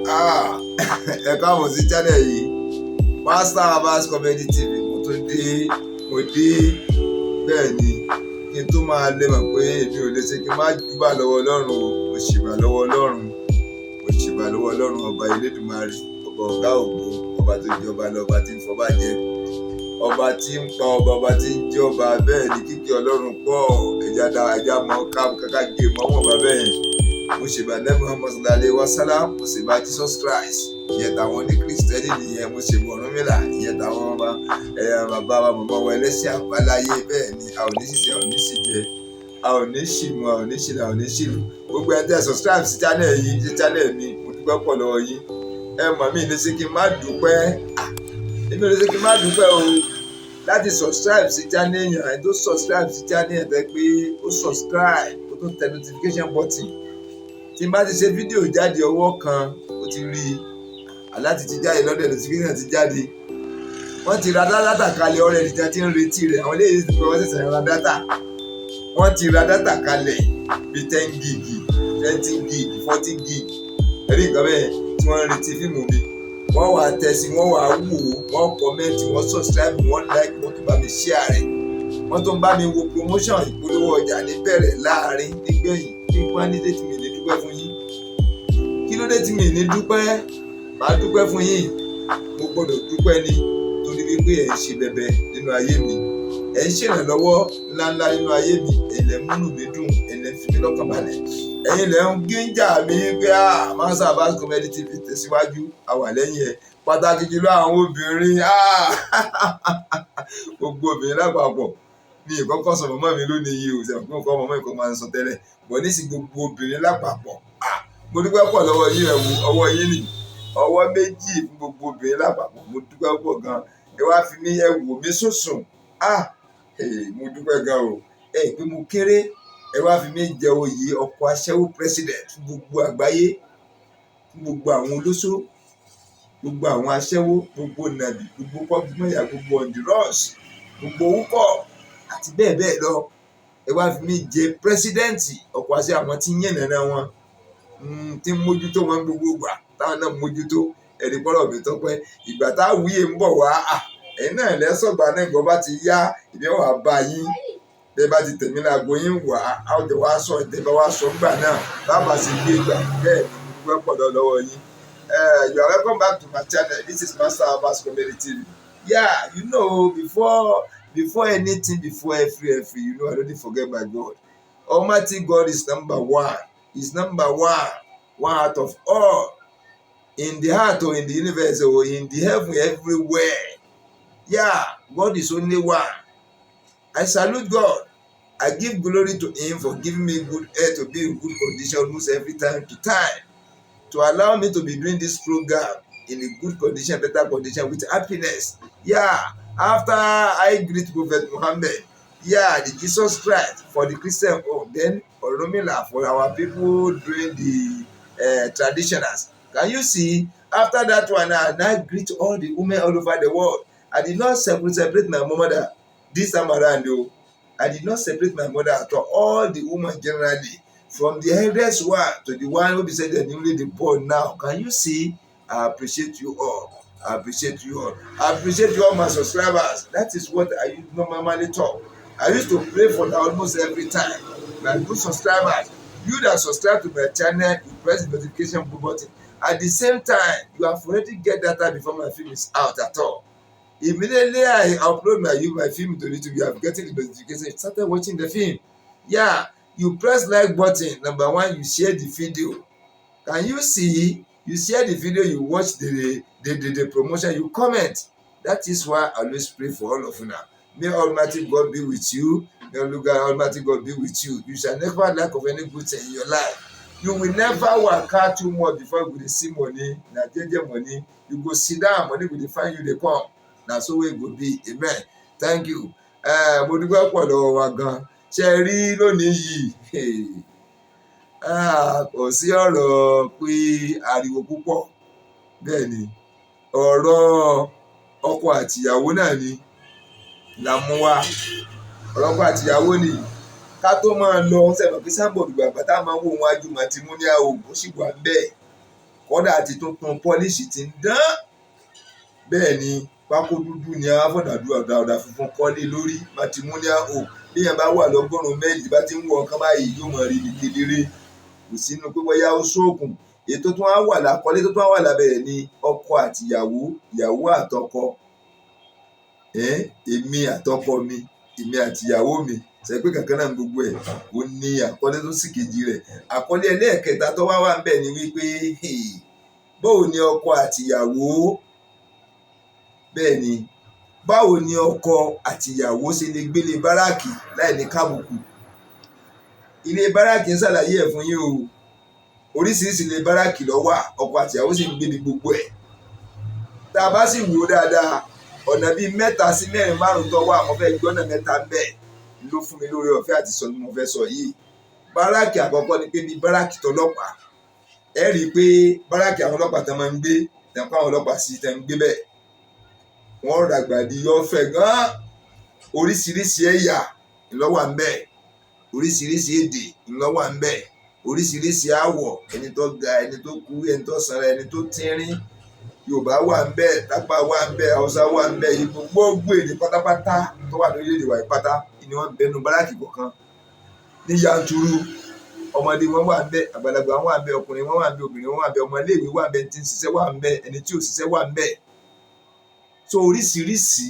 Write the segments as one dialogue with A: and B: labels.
A: Ẹ káàbọ̀ sí channel yìí MATRIMONIAL Comedy TV. Mo dé bẹ́ẹ̀ ni kí n tó máa lè mọ̀ pé èmi ò lè ṣe kí n má júbà lọ́wọ́ Ọlọ́run o. Mo ṣèbà lọ́wọ́ Ọlọ́run ọba Elédùmarè, ọba ọ̀gá ògo, ọba tó jọba lọ́ba tí ń fọba jẹ, ọba tí ń pa ọba tí ń jẹ́ ọba. Bẹ́ẹ̀ ni kíkẹ́ Ọlọ́run pọ̀ ẹja mọ́ káká gé mọ́ wọn bá bẹ́ẹ̀. Mo ṣèbà lẹ́nu Muhammad sallallahu alaihi wasallam, mo ṣèbà Jesus Christ, ìyẹn táwọn ní Kristẹni nìyẹn. Mo ṣèbà Ọ̀rúnmìlà, ìyẹn táwọn bàbá wa màmá wa ẹlẹ́sìn àbáláyé. Bẹ́ẹ̀ ni a ò ní ṣiṣẹ́, a ò ní ṣìjẹ, a ò ní ṣìmú, a ò ní ṣìlà, a ò ní ṣìlù. Gbogbo ẹ̀ tẹ́ subscribe sí channel yìí, sí channel mi, mo dúpẹ́ pọ̀ lọ́wọ́ yín. Ẹ mọ̀ mí lè ṣe kí n má dúpẹ́, èmi ò lè ṣe kí n má dúpẹ́ o. Láti subscribe sí channel yẹn, àì tó subscribe sí channel yẹn tẹ́ pé ó subscribe, ó tún tẹ notification button. Tí n bá ti ṣe fídíò jáde ọwọ́ kan, ó ti rí aláti ti jáde lọ́dẹ̀, notification ti jáde. Wọ́n ti ra dátà kalẹ̀ ọ̀rẹ́ ìdíjà tí ń retí rẹ̀. Àwọn eléyìí ti pé wọ́n ṣẹ̀ṣẹ̀ ra dátà. Wọ́n ti ra dátà kalẹ̀ bíi 10 gig, 20 gig, 40 gig. Ẹ̀rí nǹkan bẹ́ẹ̀ tí wọ́n ń retí fíìmù mi. Wọ́n wà tẹ̀sí, wọ́n wà wò, wọ́n comment, wọ́n subscribe, wọ́n like, wọ́n tún bá mi share rẹ̀. Wọ́n tún bá mi wo promotion ìpolówó ọjà ní bẹ̀rẹ̀ láàrin nígbẹ̀yìn. Kí wọ́n ní dé tí mi ní dúpẹ́ fún yín. Kí ló dé tí mi ní dúpẹ́? Màá dúpẹ́ fún yín. Mo gbọ́dọ̀ dúpẹ́ ni torí wípé ẹ̀ ń ṣe bẹ̀bẹ̀ nínú ayé mi. Ẹ̀ ń ṣèrànlọ́wọ́ ńláńlá nínú ayé mi. Ẹ̀ lẹ̀ múnú mi dùn, ẹ̀ lẹ̀ fi mí lọ́kàn balẹ̀. Ẹ̀yin lẹ̀ ń gíjà mi pé MATRIMONIAL Comedy TV tẹ̀síwájú, a wà lẹ́yìn ẹ̀. Pàtàkì jùlọ àwọn obìnrin, gbogbo obìnrin lápapọ̀. Ní ìkọ́kọ́ sọ mọ́mọ́ mi lónìí yìí o, ṣe fún ọkọ mọ́mọ́ ìkọ́ máa ń sọ tẹ́lẹ̀. Bọ̀ ní sí gbogbo obìnrin lápapọ̀. Mo dúpẹ́ pọ̀ lọ́wọ́ yín, ẹ̀wù ọwọ́ yín nì. Ọwọ́ méjì fún gbogbo obìnrin lápapọ̀. Mo dúpẹ́ pọ̀ gan. Ẹ wá fi mí ẹ̀wù mi sùnsùn. Mo dúpẹ́ gan o. Pé mo kéré. Ẹ wá fi mí jẹ oyè ọkọ aṣẹ́wó president fún gbogbo àgbáyé. Fún gbogbo àwọn olóṣó, gbogbo àwọn aṣẹ́wó, gbogbo nàbì, gbogbo pọ́bùmọ́yà, gbogbo ọ̀ndìrọ́ọ̀sì, gbogbo wúkọ̀ àti bẹ́ẹ̀ bẹ́ẹ̀ lọ. Ẹ wá fi mí jẹ pírẹsidẹ́ǹtì ọkọ̀ àṣẹ àwọn tí ń yànnàná wọn, tí ń mójútó wọn gbogbo ìgbà táwọn náà mójútó. Ẹ̀rí pọ́rọ̀ mi tọ́pẹ́. Ìgbà tá wúyè ń bọ̀ wá, ẹ̀yin náà lẹ́sọ̀gbà náà ìgbọ́ bá ti yá, ìbí wà bá yín. Bẹ́ẹ̀ bá ti tẹ̀mí láago yín wá, a ó jọ wá sọ ìtẹ̀bá wá sọ ńgbà náà. Bàbá sì gbé ìgbà bẹ́ẹ̀ ni mo dúpẹ́ pọ̀ lọ́wọ́ yín. You are welcome back to my channel. This is MATRIMONIAL Comedy TV. Yeah, you know, before anything, before every, you know, I don't forget my God. Almighty God is number one. He's number one out of all. In the heart or in the universe or in the heaven, everywhere. Yeah, God is only one. I salute God. I give glory to Him for giving me good health to be in good condition almost every time to time. To allow me to be doing this program in a good condition, better condition, with happiness. Yeah, after I greet Prophet Muhammad, the Jesus Christ for the Christian, then Ọ̀rúnmìlà for our people doing the traditionals. Can you see? After that one, I now greet all the women all over the world. I did not separate my mother this time around, though. I did not separate my mother at all the women generally. From the eldest one to the one who be said that only the born now. Can you see? I appreciate you all. I appreciate you all. I appreciate you all my subscribers. That is what I normally talk. I used to pray for that almost every time. My good subscribers, you that subscribe to my channel, you press the notification button. At the same time, you have already get data before my film is out at all. Immediately I upload my film to YouTube, you have getting the notification, you started watching the film. Yeah. You press like button. Number one, you share the video. Can you see? You share the video, you watch the promotion, you comment. That is why I always pray for all of you now. May Almighty God be with you. May Almighty God be with you. You shall never lack of any good thing in your life. You will never work hard too much before you go see money. Na jeje money. You go sit down, money will find you, they come. Na so it will be. Amen. Thank you. Mo dúpẹ́ pọ̀ lọ́wọ́ wa gan. Ṣe rí lónìí yìí, kò sí ọ̀rọ̀ pé ariwo púpọ̀. Bẹ́ẹ̀ ni ọ̀rọ̀ ọkọ àtìyàwó náà ni là mú wá. Ọ̀rọ̀ ọkọ àtìyàwó ni ká tó máa lọ sẹ́wọ̀n pé sábọ̀dù bàbá tá a máa ń wò wọ́n ajú matrimonial home ó sì wà ń bẹ́ẹ̀. kọ́dà ti tuntun pọ́líṣì ti ń dán. Bẹ́ẹ̀ ni pákó dúdú ni a fọ̀dà ọ̀dà funfun kọ́lé lórí matrimonial home. Bí yẹn bá wà lọ́gọ́rùn-ún méjì bá ti ń wọ ọ̀kan báyìí yóò mọ̀ rí ní kedere. Kò sínú pé bóyá ó ṣóògùn. Ètò tó wá wà lákọ́lé tó wá wà lábẹ́ rẹ̀ ni ọkọ àti ìyàwó, ìyàwó àtọkọ. Èmi àtọkọ mi, èmi àti ìyàwó mi, ṣe pé kankan náà gbogbo ẹ̀ ó ní àkọ́lé tó sì kejì rẹ̀. Àkọ́lé ẹlẹ́ẹ̀kẹta tó wá wà ń bẹ̀ ni wípé báwo ni ọkọ àti ìyàwó, bẹ́ẹ̀ ni báwo ni ọkọ àti ìyàwó ṣe lè gbélé báràkì láì ní kábùkù. Ilé báràkì ń ṣàlàyé ẹ̀ fún yín o. Oríṣiríṣi ilé báràkì ló wà, ọkọ àti ìyàwó sì ń gbé ní gbogbo ẹ̀. Tá a bá sì wò dáadáa, ọ̀nà bíi 3 sí 4 5 tó wà, mo fẹ́ gbọ́nà 3 bẹ́ẹ̀ ló fún mi lórí ọ̀fẹ́ àti sọ ni mo fẹ́ sọ yìí. Báràkì àkọ́kọ́ ni pé bí báràkì tọlọ́pàá. Ẹ rí i pé báràkì àwọn ọlọ́pàá tán máa ń gbé, tẹ̀kọ́ àwọn ọlọ́pàá sì tẹ̀ ń gbé bẹ́ẹ̀. Wọ́n ràgbàdì yọ fẹ̀ gan-an. Oríṣiríṣi ẹ̀yà ló wà ń bẹ̀. Oríṣiríṣi èdè ló wà ń bẹ̀. Oríṣiríṣi àwọ̀, ẹni tó ga, ẹni tó kúrú, ẹni tó sanra, ẹni tó tínrín. Yorùbá wà ń bẹ̀, Tápà wà ń bẹ̀, Haúsá wà ń bẹ̀, Ìgbò, gbogbo èdè pátápátá tó wà lórílẹ̀-èdè wa pátá ni wọ́n ń bẹnu báràkì kọ̀ọ̀kan ní yanturu. Ọmọdé wọn wà ń bẹ̀, àgbàlagbà wọn wà ń bẹ̀, ọkùnrin wọn wà ń bẹ̀, obìnrin wọn wà ń bẹ̀, ọmọ iléèwé wà ń bẹ̀, ẹni tí ń ṣiṣẹ́ wà ń bẹ̀, ẹni tí ò ṣiṣẹ́ wà ń bẹ̀. So oríṣiríṣi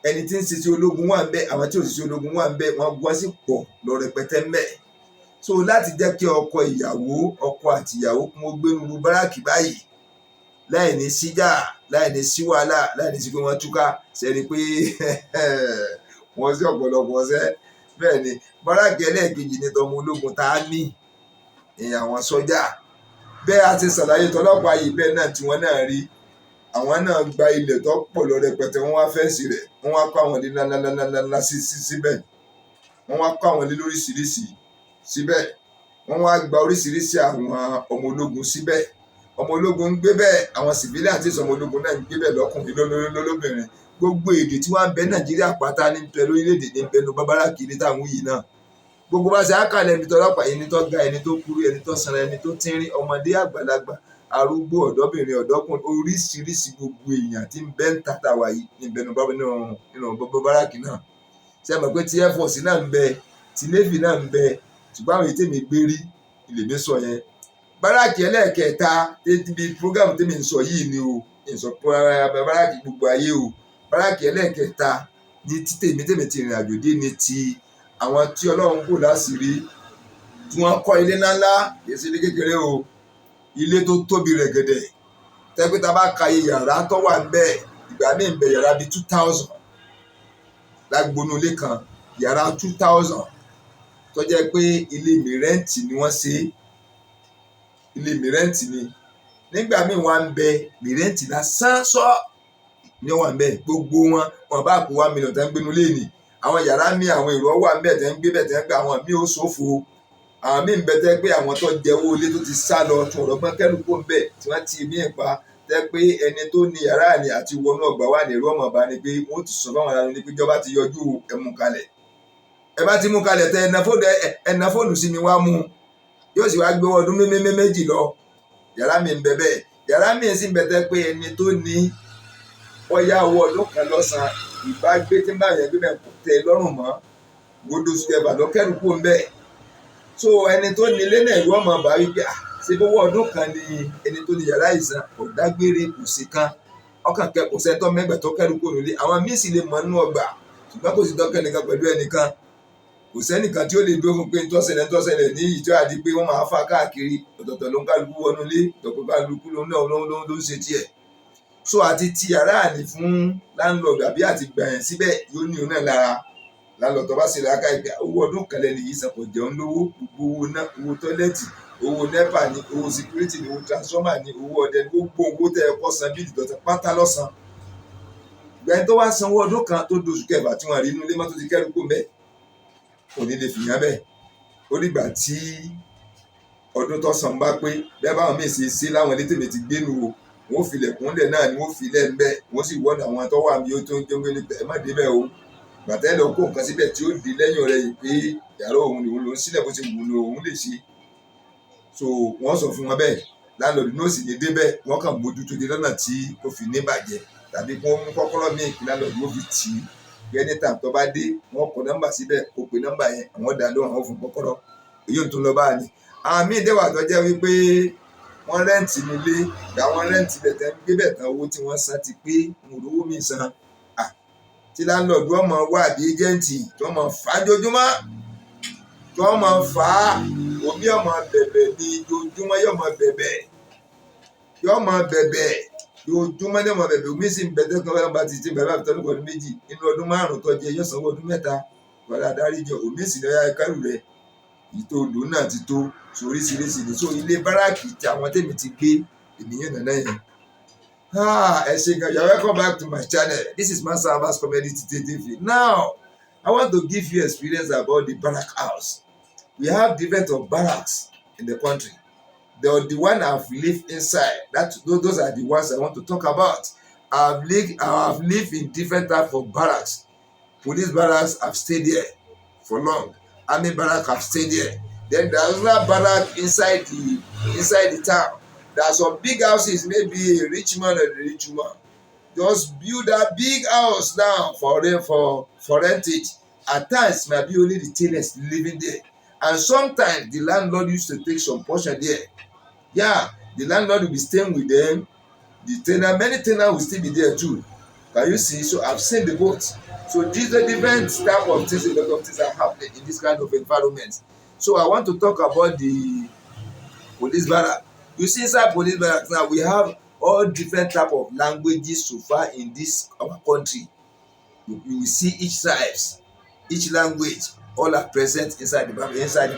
A: ẹni tí ń ṣiṣẹ́ ológun wà ń bẹ̀, àwọn tí ò ṣiṣẹ́ ológun wà ń bẹ̀, wọ́n gbọ́n sí pọ̀ lọ rẹpẹtẹ ń bẹ̀. So láti jẹ́ kí ọkọ àti ìyàwó kún ó gbénu báràkì báyìí láì ní síjà, láì ní sí wàhálà, láì ní sí pé wọ́n túká, ṣẹ́ni pé wọ́n sí ọ̀pọ̀lọpọ̀ ṣẹ́. Bẹ́ẹ̀ ni báràkì ẹlẹ́ẹ̀kejì ni tọmọ ológun tá a ní àwọn sọ́jà. Bẹ́ẹ̀ a ti ṣàlàyé tọlọ́pàá yìí bẹ́ẹ̀ náà tí wọ́n náà rí. Àwọn náà gba ilẹ̀ tó pọ̀ lọ rẹpẹtẹ, wọ́n wá fẹ́ǹsì rẹ̀, wọ́n wá kọ́ àwọn ilé ńláńláńlá síbẹ̀. Wọ́n wá kọ́ àwọn ilé lóríṣiríṣi síbẹ̀. Wọ́n wá gba oríṣiríṣi àwọn ọmọ ológun síbẹ̀. Ọmọ ológun ń gbé bẹ́ẹ̀, àwọn civilian àti ọmọ ológun náà ń gbé bẹ́ẹ̀ lọ́kùnrin lólóbìnrin. Gbogbo èdè tí wọ́n ń bẹ Nàìjíríà pátá ní pẹ̀lú orílẹ̀-èdè ní bẹnu báràkì ní táwọn yìí náà. Gbogbo bá ṣe àkàlẹ̀ ẹni tó lọ́pàá, ẹni tó ga, ẹni tó kúrú, ẹni tó sanra, ẹni tó tínrín, ọmọdé, àgbàlagbà, arúgbó, ọ̀dọ́bìnrin, ọ̀dọ́kùnrin, oríṣiríṣi gbogbo èèyàn tí ń bẹ ń tàtà wà yìí ní bẹnu nínú báràkì náà. Ṣé ẹ mọ̀ pé tí Air Force náà ń bẹ, tí Navy náà ń bẹ, ṣùgbọ́n àwọn èyí tèmi gbé rí ilé mi sọ yẹn. Báràkì ẹlẹ́ẹ̀kẹta bí program tèmi ń sọ yìí ni o, ìsọ báràkì gbogbo ayé o. Báràkì ẹlẹ́ẹ̀kẹta ní tèmi ti rìn àjò dé ní ti àwọn tí Ọlọ́run kò láṣìírí tí wọ́n kọ́ ilé ńláńlá, kìí ṣe ilé kékeré o, ilé tó tóbi rẹ̀gẹ̀dẹ̀. Tẹ́gbẹ́ tá a bá ka iye yàrá tó wà ń bẹ̀, ìgbà míì ń bẹ yàrá bíi 2000 lágbónú ilé kan, yàrá 2000 tó jẹ́ pé ilé mìrẹ́ǹtì ni wọ́n ṣe. Ilé mìrẹ́ǹtì ni. Nígbà míì wọ́n ń bẹ mìrẹ́ǹtì lásán sọ́ ni wọ́n wà ń bẹ. Gbogbo wọn bá kó 1 million tẹ́ ń gbénu lé ní. Àwọn yàrá míì àwọn èrò wà ń bẹ tẹ́ ń gbé bẹ̀ tẹ́ ń gbé, àwọn míì ó ṣòfò. Àwọn míì ń bẹ tẹ́ pé àwọn tó jẹ owó ilé tó ti sá lọ tún ọ̀rọ̀gbọ́n kẹ́rù kó ń bẹ tí wọ́n ti mí pa tẹ́ pé ẹni tó ní yàrá ni àti wọnú ọgbà wà ní èrò ọmọ bá ní pé wọ́n ti sọ fáwọn ará ní pé ìjọba ti yọjú ẹmu kalẹ̀. Ẹ bá ti mú kalẹ̀ tẹ ẹna fóònù sí mi wá mú, yóò sì wá gbé ọdún méjì lọ. Yàrá mi ń bẹ bẹ́ẹ̀. Yàrá mi sì ń bẹ tẹ́ pé ẹni tó ní ọya owó ọdún kan lọ́sàn ìbágbé tí ń bá yẹn gbé bẹ́ẹ̀ kò tẹ́ lọ́rùn mọ́. Gbódò sùkẹ́bà lọ kẹ́rù kó ń bẹ́ẹ̀. So ẹni tó ní ilé náà ìlú ọmọ bá wí pé ṣe bówó ọdún kan ni ẹni tó ní yàrá ìsàn kò dágbére kò sí kan. Ọkàn kẹ́kọ̀ọ́ sẹ́tọ́ mẹ́gbẹ̀ẹ́ tó kẹ́rù kó nílé. Àwọn míì sì lè mọ inú ọgbà ṣùgbọ́n kò sí dọ́kẹ́ nìkan pẹ̀lú ẹnìkan. Kò sẹ́nìkan tí ó lè dúró fún pé ntọ́sẹ̀lẹ̀ ní ìjọ àdí pé wọ́n máa fà káàkiri ọ̀tọ̀ọ̀tọ̀ ló ń kálukú wọnú ilé, ọ̀tọ̀ọ̀tọ̀ kálukú ló ń ṣe tiẹ̀. So àti ti yàrá àní fún láńlọ́ọ̀dù àbí àti gbà yẹn síbẹ̀ yóò ní òun náà lára. Láńlọ́ọ̀dù tó bá ṣe láká ìgbà owó ọdún kan lẹ́nu yìí sàn kò jẹun lówó, gbogbo owó náà, owó tọ́lẹ́ẹ̀tì, owó nẹ́pà ni, owó síkírítì ni, owó transformer ni, owó ọdẹ ni, gbogbo owó tẹ́ ẹ kọ́ san bíi ìdọ̀tí pátá lọ́sàn. Ìgbà yẹn tó wá san owó ọdún kan tó doṣù kẹfà tí wọ́n rí inú ilé mọ́tò ti kẹ́rù kó mẹ́ẹ̀. Kò ní lè fìyàn bẹ́ẹ̀. Ó dìgbà tí ọdún tó san bá pé bẹ́ẹ̀ báwọn míì ṣe láwọn ilé tèmi ti gbénu o, wọ́n fi ilẹ̀kùnlẹ̀ náà ni wọ́n fi ilẹ̀ ń bẹ́, wọ́n sì wọ́n àwọn tó wà mí ó tó ń jẹ́ gbélé ẹ má dé bẹ́ẹ̀ o. Gbàtẹ́ lọ kó nǹkan síbẹ̀ tí ó di lẹ́yìn rẹ̀ yìí pé yàrá òun ni òun ló ń sílẹ̀ bó ti wù ní òun lè ṣe. So wọ́n sọ fún wọn bẹ́ẹ̀. láńlọ́ọ̀dù náà sì ní débẹ̀ wọ́n kàn mójútó dé lọ́nà tí kò fi ní bàjẹ́ tàbí kí wọ́n mú kọ́kọ́rọ́ míì kí láńlọ́ọ̀dù ó fi tì í bí ẹni tà tó bá dé wọ́n kọ nọ́mbà síbẹ̀ kó pe nọ́mbà yẹn àwọn dá lóhùn àwọn fún kọ́kọ́rọ́ èyí ò tún lọ báà ní. àwọn míì dẹ́wà tó jẹ́ wípé wọ́n rẹ́ǹtì nílé gba wọ́n rẹ́ǹtì bẹ̀ tẹ́ ń gbé bẹ̀ tán owó tí wọ́n san ti pé wọn ò rówó míì san tí láńlọ́ọ̀dù ọmọ wà bí ẹjẹ́ǹtì tí wọ́n mọ̀ fà á jojúmọ́ tí wọ́n mọ̀ fà á òbí ọmọ bẹ̀bẹ̀ ní jojúmọ́ yóò mọ̀ bẹ̀bẹ̀ yóò mọ̀ bẹ̀bẹ̀ jojúmọ́ ní ọmọ bẹ̀bẹ̀ omi sì ń bẹ̀tẹ̀ kan bá ti ti bẹ̀rẹ̀ àbítọ́ nípa ọdún méjì nínú ọdún márùn-ún tó jẹ yóò sanwó ọdún mẹ́ta padà dárí jọ omi sì lọ́ọ́ yá kárù rẹ̀ ìtò òdò náà ti tó oríṣiríṣi ní so ilé báràkì tí àwọn tèmi ti gbé ènìyàn nàná yẹn. ẹ ṣe gan, you're welcome back to my channel. This is Master Abbas Comedy TV. Now I want to give you experience about the barrack house. We have different of barracks in the country. The one I've lived inside, those are the ones I want to talk about. I've lived in different types of barracks. Police barracks, I've stayed there for long. Army barrack, I've stayed there. Then there's another barrack inside the town. There are some big houses, maybe a rich man or a rich woman just build a big house now for rentage. At times, might be only the tenants living there. And sometimes the landlord used to take some portion there. Yeah, the landlord will be staying with them. The tenant, many tenants will still be there too. Can you see? So I've seen the both. So these are different type of things, a lot of things are happening in this kind of environment. So I want to talk about the police barrack. You see, inside police barracks now, we have all different type of languages so far in this our country. You will see each tribes, each language, all are present inside the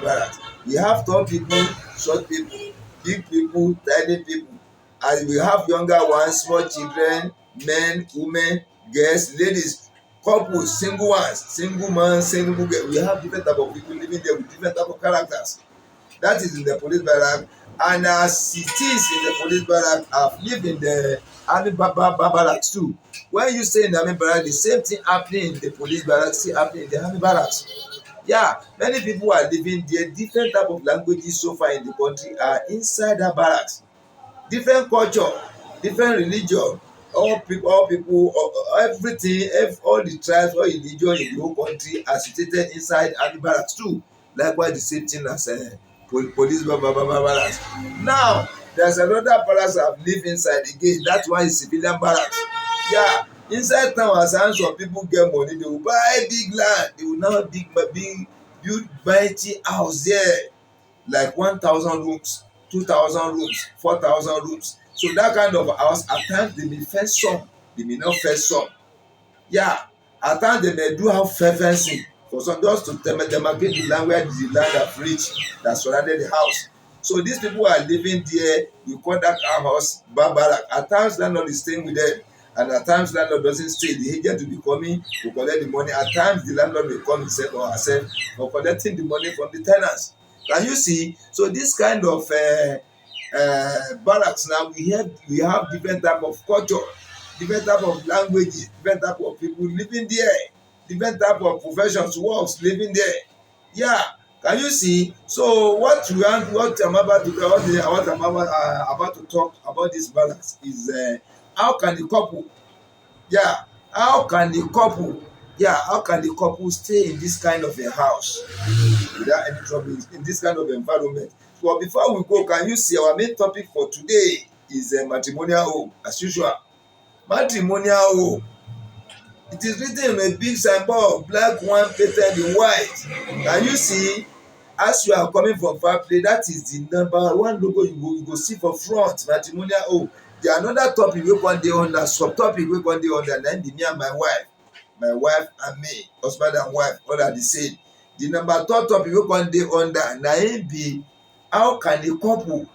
A: barracks. We have tall people, short people, big people, tiny people, and we have younger ones, small children, men, women, girls, ladies, couples, single ones, single man, single girl. We have different type of people living there with different type of characters. That is in the police barrack. And as it is in the police barrack, I've lived in the army barracks too. When you stay in the army barrack, the same thing happening in the police barracks still happening in the army barracks. Yeah, many people are living there. Different type of languages so far in the country are inside the barracks. Different culture, different religion, all people, everything, all the tribes, all religion in the whole country are situated inside army barracks too. Likewise, the same thing as police barracks. Now, there's another barracks I've lived inside again. That one is Civilian-Barracks. Yeah, inside town, as some people get money, they will buy big land. They will now build mighty house there, like 1,000 rooms, 2,000 rooms, 4,000 rooms. So that kind of house, at times they may fence some, they may not fence some. Yeah, at times they may do have fencing for some, just to demarcate the land where the land have reached that surrounded the house. So these people are living there. We call that our house barrack. At times landlord is staying with them, and at times landlord doesn't stay. The agent will be coming to collect the money. At times the landlord will come himself or herself for collecting the money from the tenants. Can you see? So this kind of barracks now, we have different type of culture, different type of languages, different type of people living there, different type of professions, works living there. Yeah, can you see? So what I'm about to talk about this barracks is how can the couple stay in this kind of a house without any trouble in this kind of environment? But before we go, can you see our main topic for today is matrimonial home as usual. Matrimonial home. It is written in a big signboard, black one painted in white. Can you see? As you are coming from far place, that is the number one logo you go see for front, matrimonial home. There are another topic wey come dey under, subtopic wey come dey under, na be me and my wife. My wife and me, husband and wife, all are the same. The number third topic wey come dey under na im be how can a couple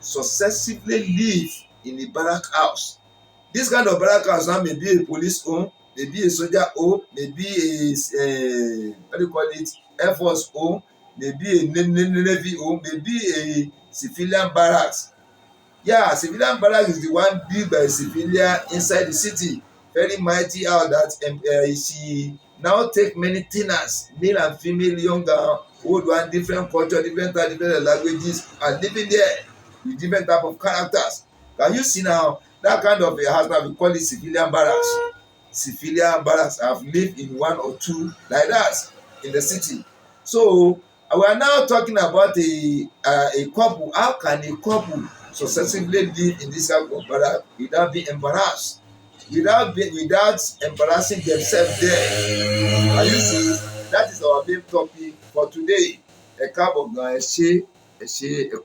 A: successfully live in a barrack house? This kind of barrack house now may be a police home, may be a soldier home, may be a Air Force home, may be a Navy home, may be a civilian barracks. Yeah, civilian barracks is the one built by a civilian inside the city. Very mighty house that she now take many tenants, male and female, young old one, different culture, different time, different languages, and living there with different type of characters. Can you see now that kind of a house now we call it civilian barracks? Civilian barracks. I've lived in one or two like that in the city. So we are now talking about a couple. How can a couple successfully live in this type of barrack without being embarrassed, without embarrassing themselves there? Are you see? That is our main topic for today. Ẹ káàbọ̀ gan, ẹ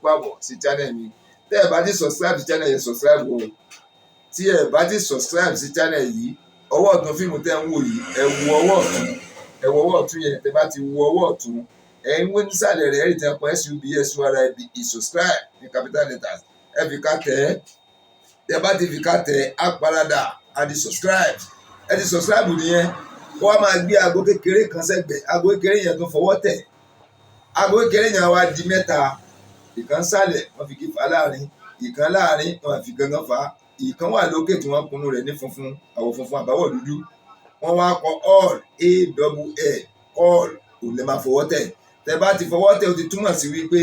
A: káàbọ̀ sí channel mi. Tẹ́ ẹ bá ti subscribe sí channel yẹn, subscribe o. Tí ẹ bá ti subscribe sí channel yìí, ọwọ́ ọ̀tún fíìmù tẹ́ ń wò yìí, ẹ wo ọwọ́ ọ̀tún, ẹ wo ọwọ́ ọ̀tún yẹn. Tẹ́ bá ti wo ọwọ́ ọ̀tún, ẹ ń wé nísàlẹ̀ rẹ̀ ẹ̀rì tí wọ́n pọ̀ SUBSURIBE subscribe ní capital letters. Ẹ fi ká tẹ̀ ẹ́. Tẹ́ bá ti fi ká tẹ̀ ẹ́, á parada, á di subscribe. Ẹ ti subscribe nìyẹn. Kó wá máa gbé aago kékeré kan sẹ́gbẹ̀ẹ́. Aago kékeré yẹn tó fọwọ́ tẹ̀. Aago kékeré yẹn wá di mẹ́ta. Ìkan sálẹ̀ wọ́n fi kífà láàrin. Ìkan láàrin wọ́n fi gangan fà á. Ìkan wà lókè tí wọ́n kùnú rẹ̀ ní funfun, àwọ̀ funfun àbáwọ̀ dúdú. Wọ́n wá kọ all all òun lè máa fọwọ́ tẹ̀. Tẹ́ bá ti fọwọ́ tẹ̀ ó ti túmọ̀ sí wípé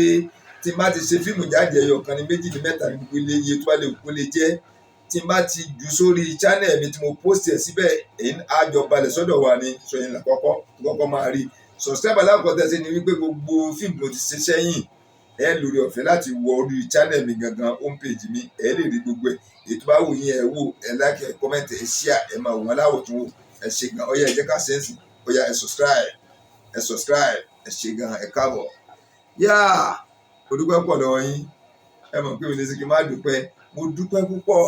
A: tí n bá ti ṣe fíìmù jáde ẹyọ kan ní méjì ní mẹ́ta ní gbogbo ilé iye tó bá lè kó lè jẹ́. Tí n bá ti jù sórí channel mi tí mo post ẹ̀ síbẹ̀, èyí á jọ balẹ̀ sọ́dọ̀ wa ni sọ yẹn lákọ́kọ́ tó kọ́kọ́ máa rí. Subscribe alákọ̀ọ́ tẹ̀sí ni wípé gbogbo fíìmù mo ti ṣe sẹ́yìn ẹ lórí ọ̀fẹ́ láti wọ orí channel mi gangan home page mi, ẹ lè rí gbogbo ẹ̀. Ètò bá wù yín ẹ wò, ẹ like, ẹ comment, ẹ share, ẹ máa wò wọn láwọ̀ tún wò. Ẹ ṣe gan, ó yá ẹ jẹ́ ká ṣe é sìn. Ó yá ẹ subscribe, ẹ ṣe gan, ẹ káàbọ̀. Mo dúpẹ́ pọ̀ lọ́wọ́ yín. Ẹ mọ̀ pé mi ní sí kí n má dúpẹ́. Mo dúpẹ́ púpọ̀.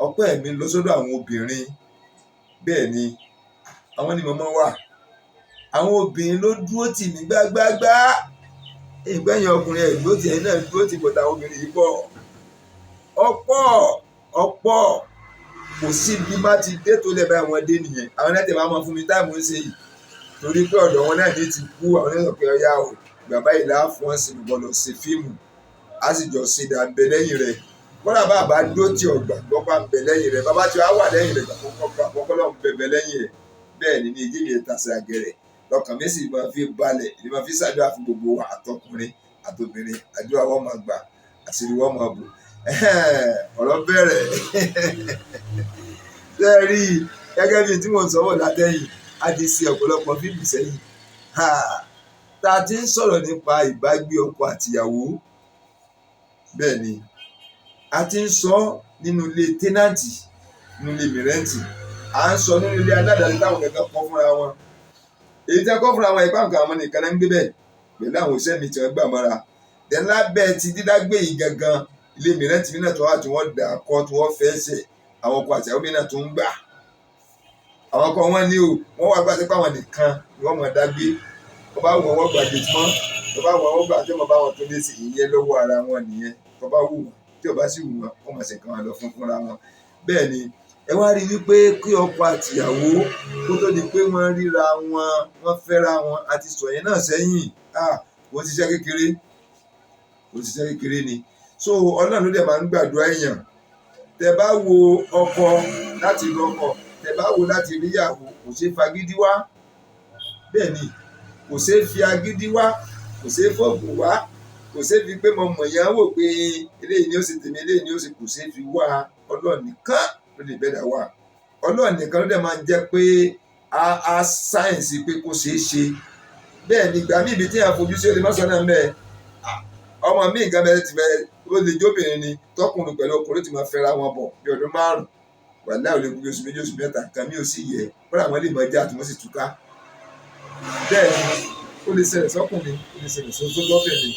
A: Ọpẹ́ mi lọ sọ́dọ̀ àwọn obìnrin. Bẹ́ẹ̀ ni, àwọn ni màmá wa. Àwọn obìnrin ló dúró tì mí gbágbágbá. Ìgbẹ́yìn ọkùnrin ẹ̀ dúró tì ẹ̀yin náà dúró tì bọ̀tà àwọn obìnrin yìí pọ̀. Ọ̀pọ̀ kò sí bí má ti dé tó lẹ̀ báyìí wọ́n dé nìyẹn. Àwọn ẹlẹ́tẹ̀ máa mọ fún mi táìmù ń ṣe yìí. Torí pé ọ̀dọ̀ wọn náà ní ti kú, àwọn ẹlẹ́tẹ̀ pé ọyá o. Bàbá yìí láàfún wọn sí gbogbo lọ ṣe fíìmù. A sì jọ ṣe dà ń bẹ lẹ́yìn rẹ̀. Kọ́lá bàbá dó tí ọgbà gbọ́pá ń bẹ lẹ́yìn rẹ̀. Bàbá tí wàá wà lẹ́yìn rẹ̀ kọ́kọ́ lọ́n bẹ̀bẹ̀ lẹ́yìn rẹ̀. Bẹ́ẹ̀ ni ní ìdí mi tàṣà gẹ̀rẹ̀. Lọ́kàn mi sì máa fi balẹ̀. Èmi máa fi ṣàdúrà fún gbogbo wa àtọkùnrin àtobìnrin. Àdúrà wọn máa gbà, àṣírí wọn máa bò. Ọ̀rọ̀ bẹ̀rẹ̀. Ṣé ẹ rí i gẹ́gẹ́ bí tí mo ń sọ̀rọ̀ látẹ̀yìn, a ti ṣe ọ̀pọ̀lọpọ̀ fíìmù sẹ́yìn. Tá a ti ń sọ̀rọ̀ nípa ìbágbé ọkọ àtìyàwó. Bẹ́ẹ̀ ni, a ti ń sọ nínú ilé tẹ́nàntì, nínú ilé mìrẹ́ǹtì. À ń sọ nínú ilé aládàáni táwọn kẹ̀kẹ́ kọ́ fúnra wọn. Èyí tí a kọ́ fúnra wọn ìpá nǹkan àwọn nìkan náà ń gbé bẹ́ẹ̀ pẹ̀lú àwọn òṣìṣẹ́ mi tí wọ́n gbà mọ́ra. Dẹ̀ lábẹ́ ti dídágbé yìí gangan, ilé mìrẹ́ǹtì mi náà tó wà tí wọ́n dà kọ́ tí wọ́n fẹ́ ṣe, àwọn ọkọ àtìyàwó mi náà tó ń gbà. Àwọn ọkọ wọn ní o, wọ́n wá gbàgbé pàwọn nìkan ni wọ́n mọ̀ dágbé. Tó bá wù wọ́n gbàgbé tí wọ́n, tó bá wù wọ́n gbà tí wọ́n bá wọn tó lé sí ìyẹn lọ́wọ́ ara wọn nìyẹn. Tó bá wù wọ́n, tí ò bá sì wù wọ́n, wọ́n mọ̀ sí nǹkan wọn lọ fúnra wọn. Bẹ́ẹ̀ ni, ẹ wá rí wípé kí ọkọ àtìyàwó kó tó di pé wọ́n ríra wọn, wọ́n fẹ́ra wọn, àti sọ yẹn náà sẹ́yìn. Wọ́n ti ṣiṣẹ́ kékeré ni. So Ọlọ́run ló dẹ̀ máa ń gbàdúrà èèyàn. Tẹ́ bá wo ọkọ láti rí ọkọ, tẹ́ bá wo láti rí ìyàwó, kò ṣeé fagídí wá. Bẹ́ẹ̀ ni, kò ṣeé fi agídí wá, kò ṣeé fọ́ọ̀gùn wá, kò ṣeé fi pé mo mọ̀ yẹn wò pé eléyìí ni ó ṣe tèmi, eléyìí ni ó ṣe, kò ṣeé fi wá. Ọlọ́run nìkan ló lè bẹ́ẹ̀ dá wà. Ọlọ́run nìkan ló dẹ̀ máa ń jẹ́ pé a sáyẹ̀nsì pé kó ṣeé ṣe. Bẹ́ẹ̀ ni ìgbà míì ibi tí a fojú sí olè mọ́sán náà ń bẹ. Ọmọ mi nǹkan bẹ́ẹ̀ ti bẹ́ẹ̀ ó lè jóbìnrin ni tọkùnrin pẹ̀lú ọkùnrin ti máa fẹ́ra wọn bọ̀ bí ọdún 5. Wàláhì ò lè gbé oṣù 2 oṣù 3 nǹkan mi ò sì yẹ. Kọ́lá àwọn lè mọ ẹja àti wọ́n sì túká. Bẹ́ẹ̀ ni ó lè ṣẹlẹ̀ sọ́kùnrin, ó lè ṣẹlẹ̀ sọ́kùnrin.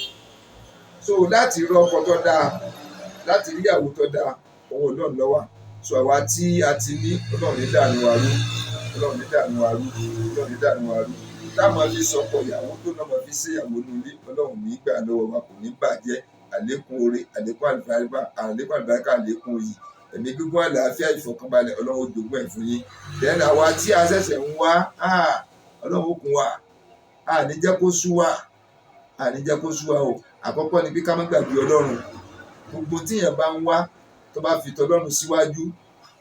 A: So láti rí ọkọ tó dáa, láti rí ìyàwó tó dáa, owó Ọlọ́run ló wà. So àwa tí a ti ní, Ọlọ́run ní dànù wa rú. Táwọn fi sọkọ ìyàwó tó náà máa fi ṣe ìyàwó nílé, Ọlọ́run ní gbà lọ́wọ́ wa, kò ní bàjẹ́. Àlékún oore, àlékún àlùbáríkà, àlékún yìí. Ẹ̀mí gígùn, àlàáfíà, ìfọ̀kànbalẹ̀, Ọlọ́run ó jogún ẹ̀ fún yín. Then àwa tí a ṣẹ̀ṣẹ̀ ń wá, Ọlọ́run ó kún wa. Àní jẹ́ kó sú wa o. Àkọ́kọ́ ni pé ká má gbàgbé Ọlọ́run. Gbogbo tíyẹn bá ń wá tó bá fi tọlọ́run síwájú,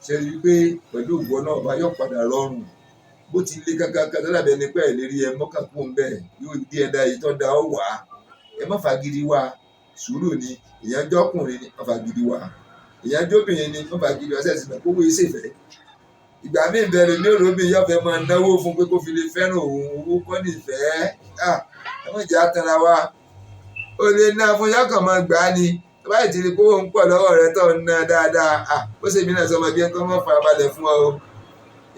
A: ṣe rí i pé pẹ̀lú ògo náà ọba yóò padà rọrùn. bó ti lé kankan tó dàbí ẹni pé ẹ̀ lérí ẹ mọ́kàn kó ń bẹ̀ yóò di ẹ̀dá yìí tó da ọ wà á ẹ má fagídí wá sùúrù ni èèyàn jọkùnrin ni má fagídí wá èèyàn jóbìnrin ni má fagídí wá sẹ́sìn náà kówó iṣẹ́ ìfẹ́ ìgbà míì bẹ̀rẹ̀ ní òròbí yóò fẹ́ máa náwó fún pé kó fi lè fẹ́ràn òun owó kọ́ nífẹ̀ẹ́ ẹ má jẹ́ àtàrà wa ó lè ná fún yọkàn máa gbà á ni báyìí ti rí kówó ń pọ̀ lọ́wọ́ rẹ tó ń ná dáadáa ó sì mí náà sọ ọmọ bí ẹni tó mọ̀ farabalẹ̀ fún ọ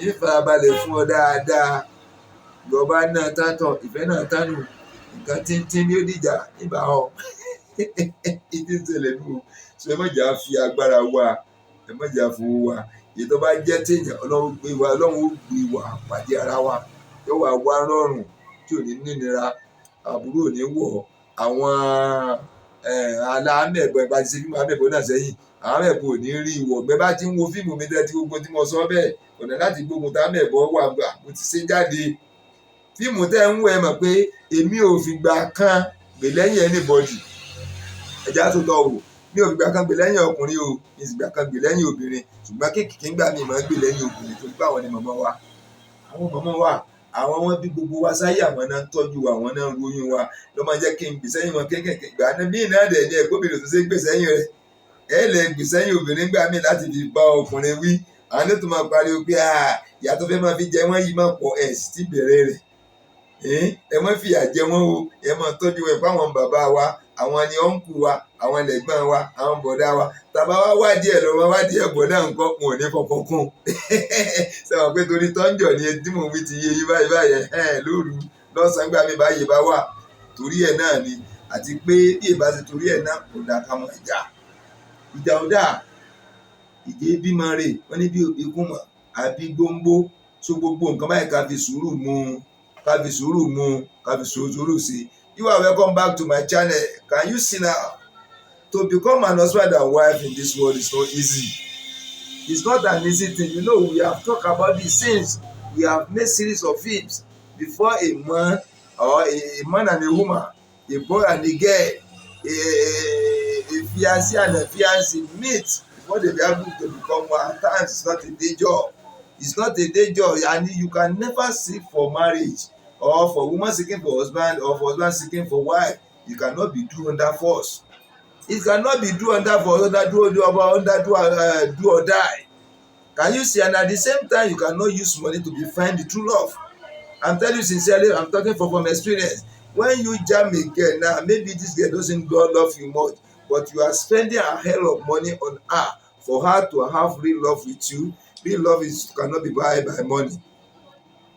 A: ìfarabalẹ̀ fún ọ dáadáa ìjọba náà tátọ̀ ìfẹ́ náà tánù nǹkan tíntín ní ó dìjà níbà ọ ìdí ìṣẹ̀lẹ̀ nù ṣe ẹ má jà fi agbára wa ẹ má jà fowó wa èyí tó bá jẹ́ téèyàn ọlọ́run gbé wa ọlọ́run ó gbé wa pàdé ara wa yóò wá wá rọrùn tí ò ní nínira àbúrò ò ní wọ̀ àwọn alámẹ̀bọ̀ ìbá ti ṣe fíìmù amẹ̀bọ̀ náà sẹ́yìn àwọn amẹ̀bọ̀ ò ní rí ìwọ̀ bẹ́ẹ̀ bá ti ń wo fíìmù mi tẹ́tí gbogbo tí mo sọ bẹ́ẹ̀ ọ̀nà láti gbógun tá amẹ̀bọ̀ wà gbà mo ti ṣe jáde fíìmù tẹ́ ń wọ ẹ mọ̀ pé èmi ò fìgbà kan gbè lẹ́yìn anybody ẹja tó tọ̀ wò mi ò fìgbà kan gbè lẹ́yìn ọkùnrin o mi sì gbà kan gbè lẹ́yìn obìnrin ṣùgbọ́n kéèkì ń gbà mí máa gbè lẹ́yìn obìnrin tó gbà wọ́n ní mọ̀mọ́ wa àwọn mọ̀mọ́ wa àwọn wọn bí gbogbo wa sáyé àwọn náà ń tọ́jú àwọn náà ń ròyìn wa ló máa jẹ́ kí n gbè sẹ́yìn wọn kéékèèké gbà ní mí náà dẹ̀ ní ẹ̀gbọ́bìnrin tó ṣe gbè sẹ́yìn rẹ̀ ẹ̀ lẹ̀ gbè sẹ́yìn obìnrin gbà mí láti fi bá ọkùnrin wí àwọn tó máa pariwo pé ìyá tó fẹ́ máa fi jẹ wọ́n yìí máa pọ̀ ẹ̀ sì ti bẹ̀rẹ̀ rẹ̀ ẹ má fìyà jẹ wọ́n o ẹ má tọ́jú ẹ̀ fáwọn bàbá wa àwọn ni ọ̀nkù wa àwọn ẹlẹ́gbọ́n wa àwọn bọ̀dá wa tàbá wa wádìí ẹ̀ lọ́wọ́ wádìí ẹ̀ bọ̀dá nǹkan wọn ò ní fọkàn kún sẹ́wọ̀n pé torí tọ́njọ́ ni tí mò ń wí ti yé yí báyìí lóru lọ́sàn-án gbà mí báyìí bá wà torí ẹ̀ náà ni àti pé bí ìbá ti torí ẹ̀ náà kò dá ká mọ̀ ìjà ò dáa ìdí bímọ rè wọ́n ní bí ikú mọ̀ àbí gbóngbó so gbogbo nǹkan báyìí ká fi sùúrù mú ká fi sùúrù sí. You are welcome back to my channel. Can you see now? To become an husband and wife in this world is not easy. It's not an easy thing. You know, we have talked about these things. We have made series of films before a man or a man and a woman, a boy and a girl, a fiancé and a fiancée meet before they be able to become one. At times, it's not a day job. It's not a day job, and you can never seek for marriage. Or for woman seeking for husband, or for husband seeking for wife, you cannot be do under force. It cannot be do under force, do or die. Can you see? And at the same time, you cannot use money to define the true love. I'm telling you sincerely, I'm talking from experience. When you jam a girl now, maybe this girl doesn't love you much, but you are spending a hell of money on her for her to have real love with you. Real love cannot be bought by money.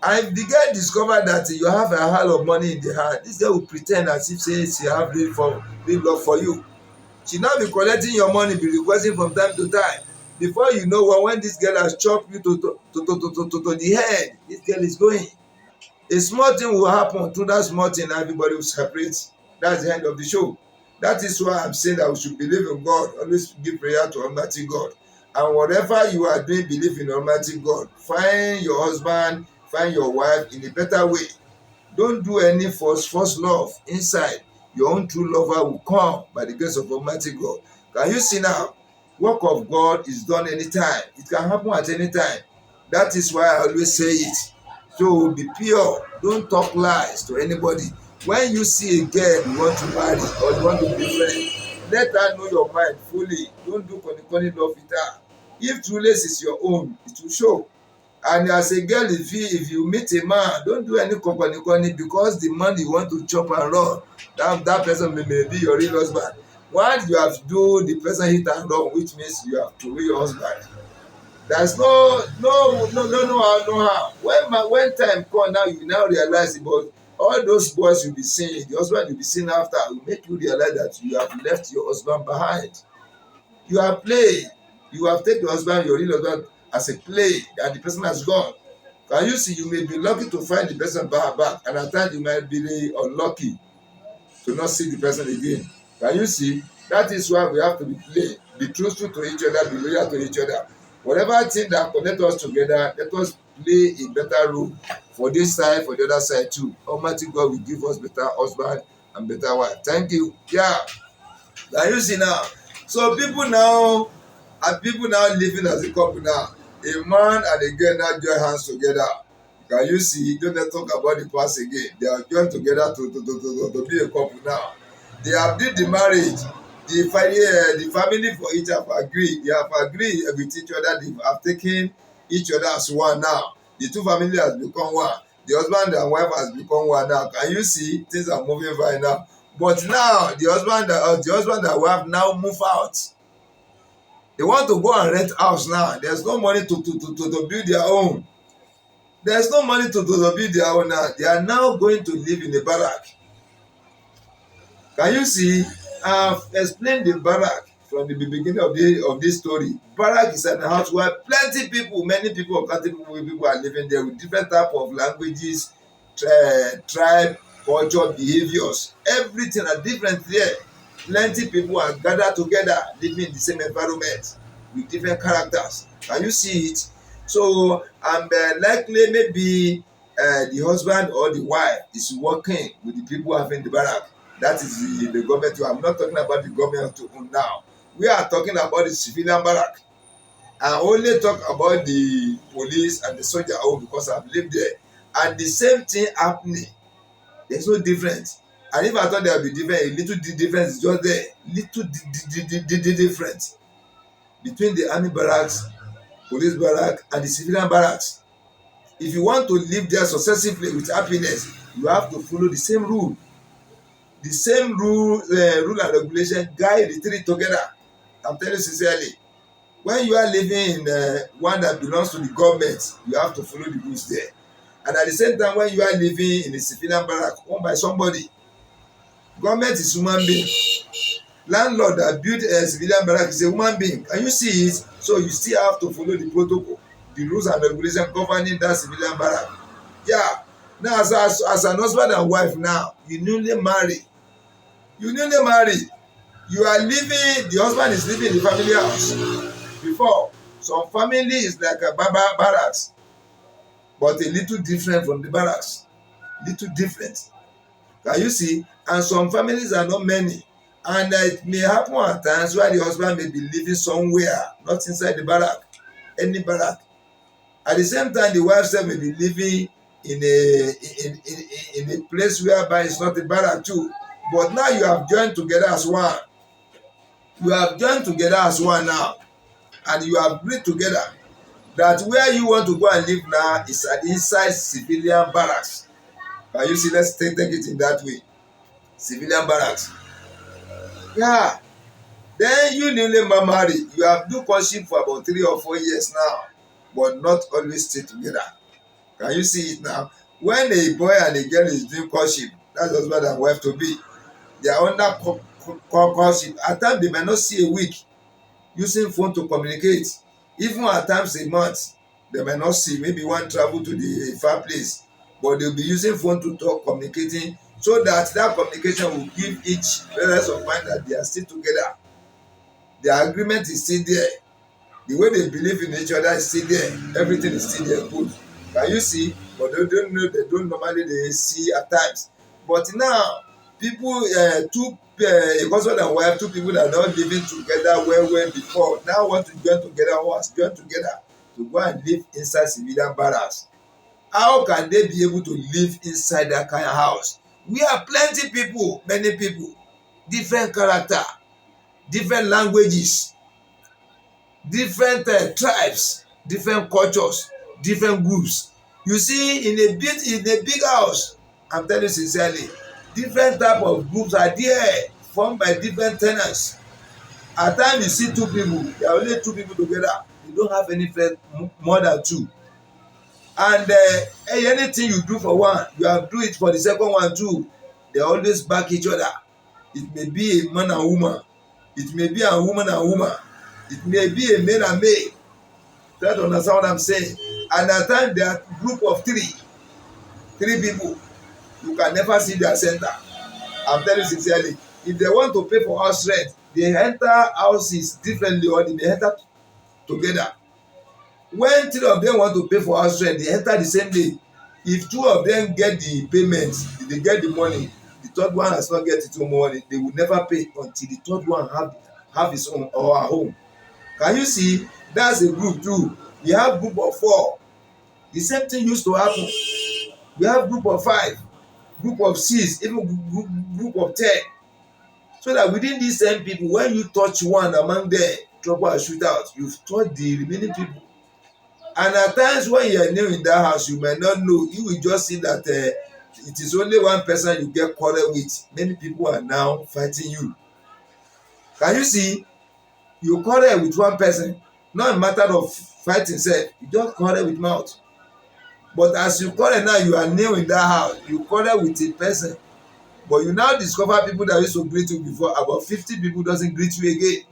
A: And if the girl discover that you have a hell of money in the hand, this girl will pretend as if she have real love for you. She now be collecting your money, be requesting from time to time. Before you know when this girl has chopped you to the head, this girl is going. A small thing will happen. Through that small thing, everybody will separate. That's the end of the show. That is why I'm saying that we should believe in God. Always give prayer to Almighty God. And whatever you are doing, believe in Almighty God. Find your husband, find your wife in a better way. Don't do any false love inside. Your own true lover will come by the grace of Almighty God. Can you see now? Work of God is done anytime. It can happen at any time. That is why I always say it. So be pure. Don't talk lies to anybody. When you see a girl you want to marry or you want to be friend, let her know your mind fully. Don't do corny love with her. If true love is your own, it will show. And as a girl, if you meet a man, don't do any corny because the man you want to chop and run, that person may be your real husband. Once you have to do the person hit and run, which means you have to be your husband. There's no how. When time comes now, you now realize about all those boys you'll be seeing, the husband you'll be seeing after will make you realize that you have left your husband behind. You have played. You have taken your husband, your real husband, as a play, and the person has gone. Can you see? You may be lucky to find the person back, and at times you might be really unlucky to not see the person again. Can you see? That is why we have to be truthful to each other, be loyal to each other. Whatever thing that connect us together, let us play a better role for this side, for the other side too. Almighty God will give us better husband and better wife. Thank you. Yeah. Can you see now? So people now living as a couple now. A man and a girl now join hands together. Can you see? Don't let's talk about the past again. They are joined together to be a couple now. They have did the marriage. The family for each have agreed. They have agreed with each other. They have taken each other as one now. The two families has become one. The husband and wife has become one now. Can you see? Things are moving fine now. But now the husband and wife now move out. They want to go and rent house now. There's no money to build their own. There's no money to build their own now. They are now going to live in a barrack. Can you see? I've explained the barrack from the beginning of this story. Barrack is a house where plenty people, many people, uncountable people are living there with different type of languages, tribe, culture, behaviors. Everything are different there. Plenty people are gathered together, living in the same environment with different characters. Can you see it? So, and likely maybe the husband or the wife is working with the people having the barrack. That is the government. I'm not talking about the government now. We are talking about the civilian barrack. I only talk about the police and the soldier home because I've lived there. And the same thing happening. There's no difference. And if I thought there would be different, a little difference is just there. Little difference between the army barracks, police barrack, and the civilian barracks. If you want to live there successfully with happiness, you have to follow the same rule. The same rule and regulation guide the three together. I'm telling you sincerely. When you are living in one that belongs to the government, you have to follow the rules there. And at the same time, when you are living in a civilian barrack owned by somebody, government is human being. Landlord that built a civilian barrack is a human being. Can you see it? So you still have to follow the protocol, the rules and regulations governing that civilian barrack. Yeah. Now, as an husband and wife now, you newly married. You are living, the husband is living in the family house. Before, some family is like a barracks, but a little different from the barracks. Little different. Can you see? And some families are not many. And it may happen at times where the husband may be living somewhere, not inside the barrack, any barrack. At the same time, the wife self may be living in a place whereby it's not a barrack too. But now you have joined together as one. You have joined together as one now, and you have agreed together that where you want to go and live now is at inside civilian barracks. Can you see? Let's take it in that way. Civilian barracks. Yeah. Then you newly married. You have do courtship for about 3 or 4 years now, but not always stay together. Can you see it now? When a boy and a girl is doing courtship, that's husband and wife to be. They are under courtship. At times they may not see a week using phone to communicate. Even at times a month, they may not see. Maybe one travel to the far place, but they'll be using phone to talk, communicating, so that communication will give each presence of mind that they are still together. The agreement is still there. The way they believe in each other is still there. Everything is still there. Good. Can you see? But they don't know. They don't normally they see at times. But now, people, a husband and wife, two people that are not living together well before, now want to join together or has joined together to go and live inside civilian barracks. How can they be able to live inside that kind of house? We have plenty people, many people, different character, different languages, different tribes, different cultures, different groups. You see, in a big house, I'm telling you sincerely, different type of groups are there, formed by different tenants. At times you see two people, there are only two people together. You don't have any friend more than two. And anything you do for one, you have do it for the second one too. They always back each other. It may be a man and woman. It may be a woman and woman. It may be a male and male. Try to understand what I'm saying. And at times there are group of three people. You can never see their center. I'm telling you sincerely. If they want to pay for house rent, they enter houses differently or they may enter together. When three of them want to pay for house rent, they enter the same day. If two of them get the payment, they get the money, the third one has not get its own money, they will never pay until the third one have his own or her own. Can you see? That's a group too. You have group of 4. The same thing used to happen. We have group of 5, group of 6, even group of 10. So that within these 10 people, when you touch one among them, trouble and shoot out, you've touched the remaining people. And at times when you are new in that house, you might not know. You will just see that it is only one person you get quarrel with. Many people are now fighting you. Can you see? You quarrel with one person, not a matter of fighting self. You just quarrel with mouth. But as you quarrel now, you are new in that house. You quarrel with a person, but you now discover people that used to greet you before. About 50 people doesn't greet you again.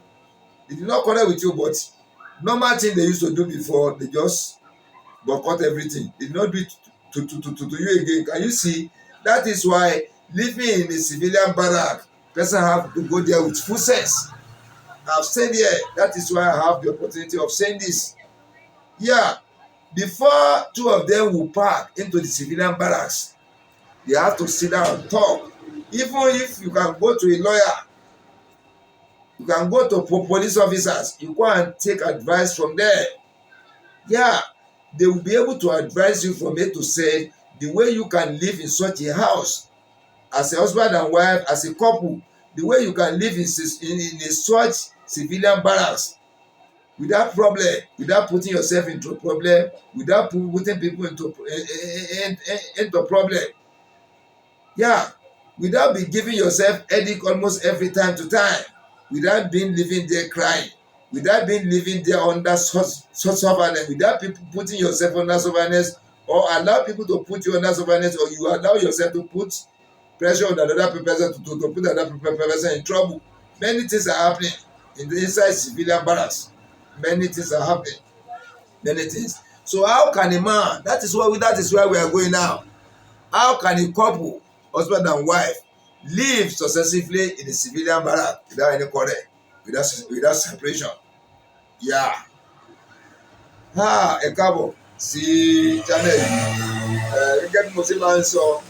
A: They did not quarrel with you, but normal thing they used to do before, they just boycott everything. They did not do it to you again. Can you see? That is why living in a civilian barrack, person have to go there with full sense. I've said here, that is why I have the opportunity of saying this. Yeah, before 2 of them will park into the civilian barracks, they have to sit down and talk. Even if you can go to a lawyer, you can go to police officers, you go and take advice from them. Yeah, they will be able to advise you from A to Z the way you can live in such a house as a husband and wife, as a couple, the way you can live in a such civilian barracks without problem, without putting yourself into problem, without putting people into problem. Yeah, without be giving yourself headache almost every time to time, without being living there crying, without being living there under such surveillance, without people putting yourself under surveillance, or allow people to put you under surveillance, or you allow yourself to put pressure on another person to put another person in trouble. Many things are happening in the inside civilian barracks. Many things are happening. Many things. So how can a man? That is where we are going now. How can a couple, husband and wife, live successfully in a civilian barrack without any quarrel, without separation? Yeah. Ẹ káàbọ̀ sí channel yìí. Gẹ́gẹ́ bí mo ṣe máa ń sọ,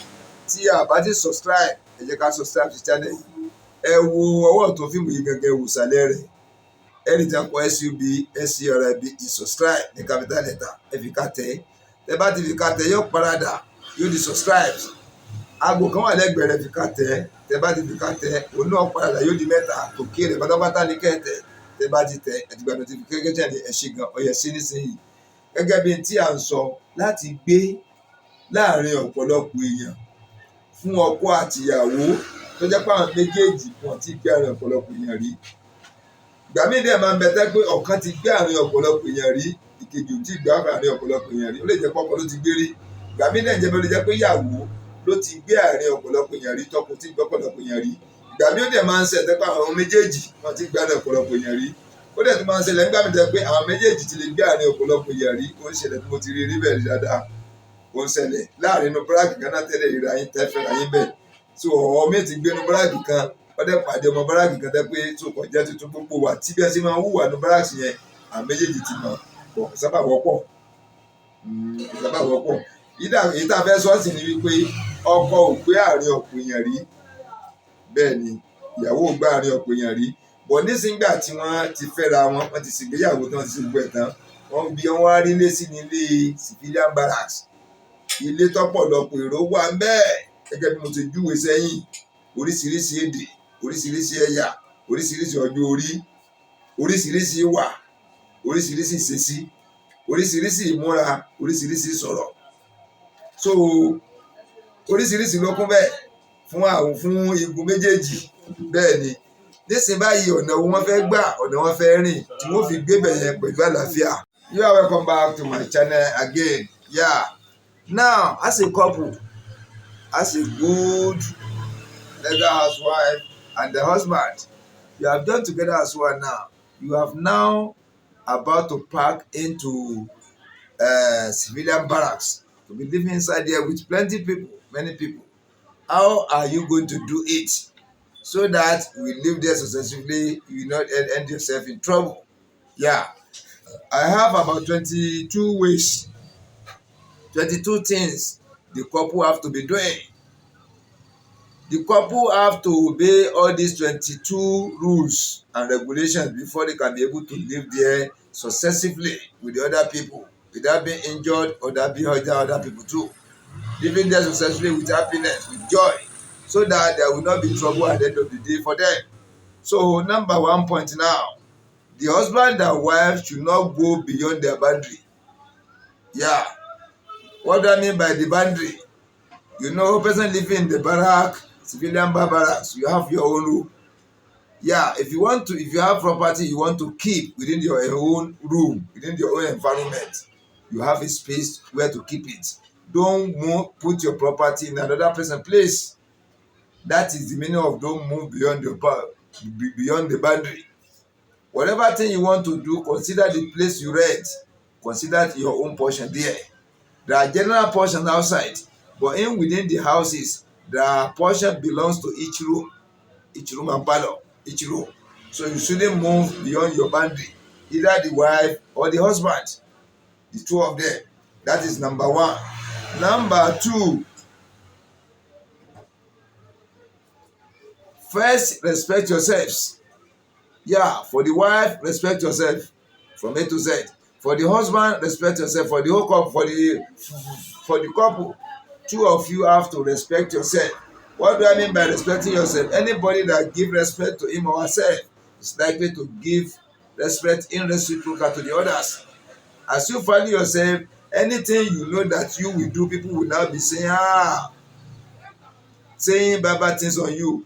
A: tí a bá ti subscribe, ẹ jẹ́ ká subscribe sí channel yìí. Ẹ wo ọwọ́ ọ̀tún fíìmù yìí gẹ́gẹ́ wò sàlẹ̀ rẹ̀. Ẹni tí a kọ SUB subscribe ní capital letter, ẹ fi ká tẹ̀. Tẹ bá ti fi ká tẹ̀, yóò paradà, yóò di subscribe. Aago kan wà lẹ́gbẹ̀ẹ́ rẹ̀, fi ká tẹ̀. Tẹ bá ti fi ká tẹ̀, òun náà paradà, yóò di mẹ́ta. Tòkè rẹ̀ pátápátá ní kẹ́tẹ̀. Tẹ bá ti tẹ̀, ẹ ti gba notification ẹ ṣe gan, ó yẹ sí nísìnyí. Gẹ́gẹ́ bí tí à ń sọ, láti gbé láàrin ọ̀pọ̀lọpọ̀ èèyàn fún ọkọ àtìyàwó tó jẹ́ pé àwọn méjèèjì wọn ti gbé àárín ọ̀pọ̀lọpọ̀ èèyàn rí. Ìgbà míì dẹ̀ máa ń bẹ tẹ́ pé ọ̀kan ti gbé àárín ọ̀pọ̀lọpọ̀ èèyàn rí, ìkejì ò tí ì gbé àárín ọ̀pọ̀lọpọ̀ èèyàn rí. Ó lè jẹ́ pé ọkọ ló ti gbé rí. Ìgbà míì dẹ̀ ó lè jẹ́ pé ìyàwó ló ti gbé àárín ọ̀pọ̀lọpọ̀ èèyàn rí, tọkọ tí gbé ọ̀pọ̀lọpọ̀ èèyàn rí. Ìgbà míì ó dẹ̀ máa ń ṣẹlẹ̀ pé àwọn méjèèjì wọn ti gbé àárín ọ̀pọ̀lọpọ̀ èèyàn rí. Ó dẹ̀ tún máa ń ṣẹlẹ̀ nígbà míì tẹ́ pé àwọn méjèèjì ti lè gbé àárín ọ̀pọ̀lọpọ̀ èèyàn rí. Ó ń ṣẹlẹ̀ tí mo ti rí bẹ́ẹ̀ dáadáa. Ó ń ṣẹlẹ̀ láàrin inú báràkì kan náà tẹ́lẹ̀ ìra yín tẹ́ fẹ́ra yín bẹ́ẹ̀. So ọmọ mi ti gbé inú báràkì kan, wọ́n dẹ̀ pàdé ọmọ báràkì kan tẹ́ pé tó kọjá tuntun gbogbo wa tí bí ẹ ṣe máa ń hùwà inú báràkì yẹn, àwọn méjèèjì ti mọ̀ pọ̀ sábà wọ́pọ̀. Èyí tá a fẹ́ sọ́ọ̀sì ni wípé ọkọ ò gbé àárín ọ̀pọ̀ èèyàn rí, bẹ́ẹ̀ ni ìyàwó ò gbé àárín ọ̀pọ̀ èèyàn rí. Bọ̀ nísìngbà tí wọ́n ti fẹ́ra wọn, wọ́n ti ṣègbéyàwó tán, wọ́n ti ṣe gbogbo ẹ̀ tán, wọ́n bí wọ́n wá rí lé sí ní ilé civilian barracks. Ilé tọ́pọ̀lọpọ̀ èrò wà ń bẹ́ẹ̀, gẹ́gẹ́ bí mo ti júwe sẹ́yìn. Oríṣiríṣi èdè, oríṣiríṣi ẹ̀yà, oríṣiríṣi ọjọ́ orí, oríṣiríṣi ìwà, oríṣiríṣi ìṣesí, oríṣiríṣi ìmúra, oríṣiríṣi ìsọ̀rọ̀. So oríṣiríṣi ló kún bẹ́ẹ̀ fún igun méjèèjì. Bẹ́ẹ̀ ni nísìnyí báyìí ọ̀nà wọn fẹ́ gbà, ọ̀nà wọn fẹ́ rìn tí wọ́n fi gbé bẹ̀yẹn pẹ̀lú àlàáfíà. You are welcome back to my channel again. Yeah. Now, as a couple, as a good legal housewife and the husband, you have done together as one now. You have now about to pack into civilian barracks to be living inside there with plenty people, many people. How are you going to do it so that we live there successfully, you will not end yourself in trouble? Yeah. I have about 22 ways, 22 things the couple have to be doing. The couple have to obey all these 22 rules and regulations before they can be able to live there successfully with the other people. without being injured or that being hurt other people too. Living there successfully with happiness, with joy, so that there will not be trouble at the end of the day for them. So number 1 point now, the husband and wife should not go beyond their boundary. Yeah, what do I mean by the boundary? You know, person living in the barrack, Civilian-Barracks, you have your own room. Yeah, if you have property you want to keep within your own room, within your own environment, you have a space where to keep it. Don't put your property in another person's place. That is the meaning of don't move beyond the boundary. Whatever thing you want to do, consider the place you rent. Consider your own portion there. There are general portions outside, but within the houses, the portion belongs to each room and parlor, each room. So you shouldn't move beyond your boundary, either the wife or the husband, the two of them. That is number 1. Number 2, first respect yourselves. Yeah, for the wife, respect yourself from A to Z. For the husband, respect yourself. For the whole couple, for the couple, two of you have to respect yourself. What do I mean by respecting yourself? Anybody that give respect to him or herself is likely to give respect in reciprocal to the others. As you value yourself, anything you know that you will do, people will now be saying bad things on you,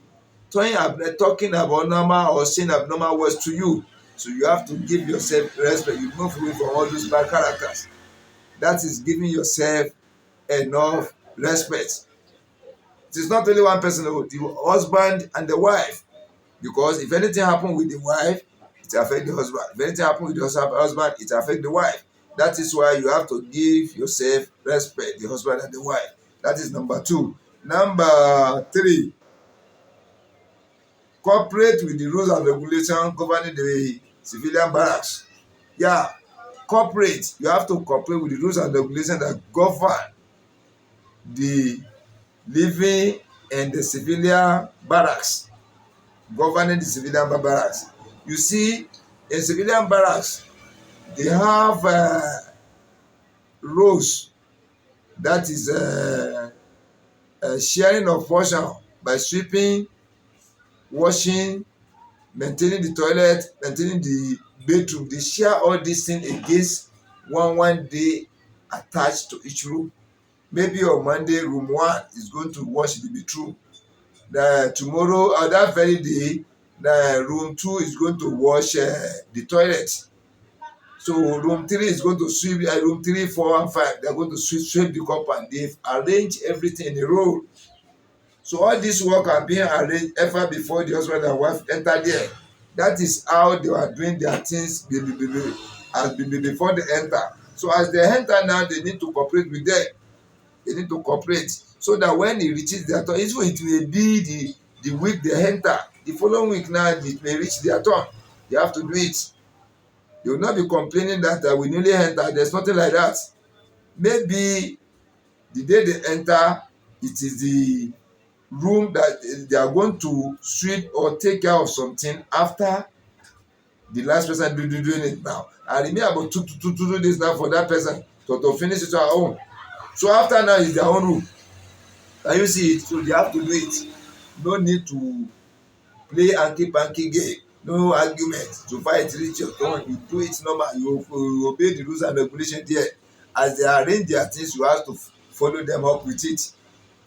A: talking about normal or saying abnormal words to you. So you have to give yourself respect. You move away from all those bad characters. That is giving yourself enough respect. It is not only one person, the husband and the wife. Because if anything happens with the wife, it affects the husband. If anything happens with the husband, it affects the wife. That is why you have to give yourself respect, the husband and the wife. That is number 2. Number 3, cooperate with the rules and regulations governing the civilian barracks. Yeah, cooperate. You have to cooperate with the rules and regulations that govern the living in the civilian barracks. Governing the civilian barracks. You see, in civilian barracks, they have roles. That is sharing of portion by sweeping, washing, maintaining the toilet, maintaining the bedroom. They share all these things against one day attached to each room. Maybe on Monday, room 1 is going to wash the bedroom. Tomorrow or that very day, the room 2 is going to wash the toilet. So room 3 is going to sweep. Room 3, 4, and 5, they are going to sweep the compound. They've arranged everything in a row. So all this work are being arranged ever before the husband and wife enter there. That is how they are doing their things before they enter. So as they enter now, they need to cooperate with them. They need to cooperate so that when it reaches their turn, even it may be the week they enter, the following week now it may reach their turn. They have to do it. They will not be complaining that we newly enter. There's nothing like that. Maybe the day they enter, it is the room that they are going to sweep or take care of something after the last person doing it now. And remain about two days now for that person to finish it on her own. So after now is their own room. Can you see it? So they have to do it. No need to play hanky-panky game. No argument. To fight reach your turn. You do it normal. You obey the rules and regulations there. As they arrange their things, you have to follow them up with it.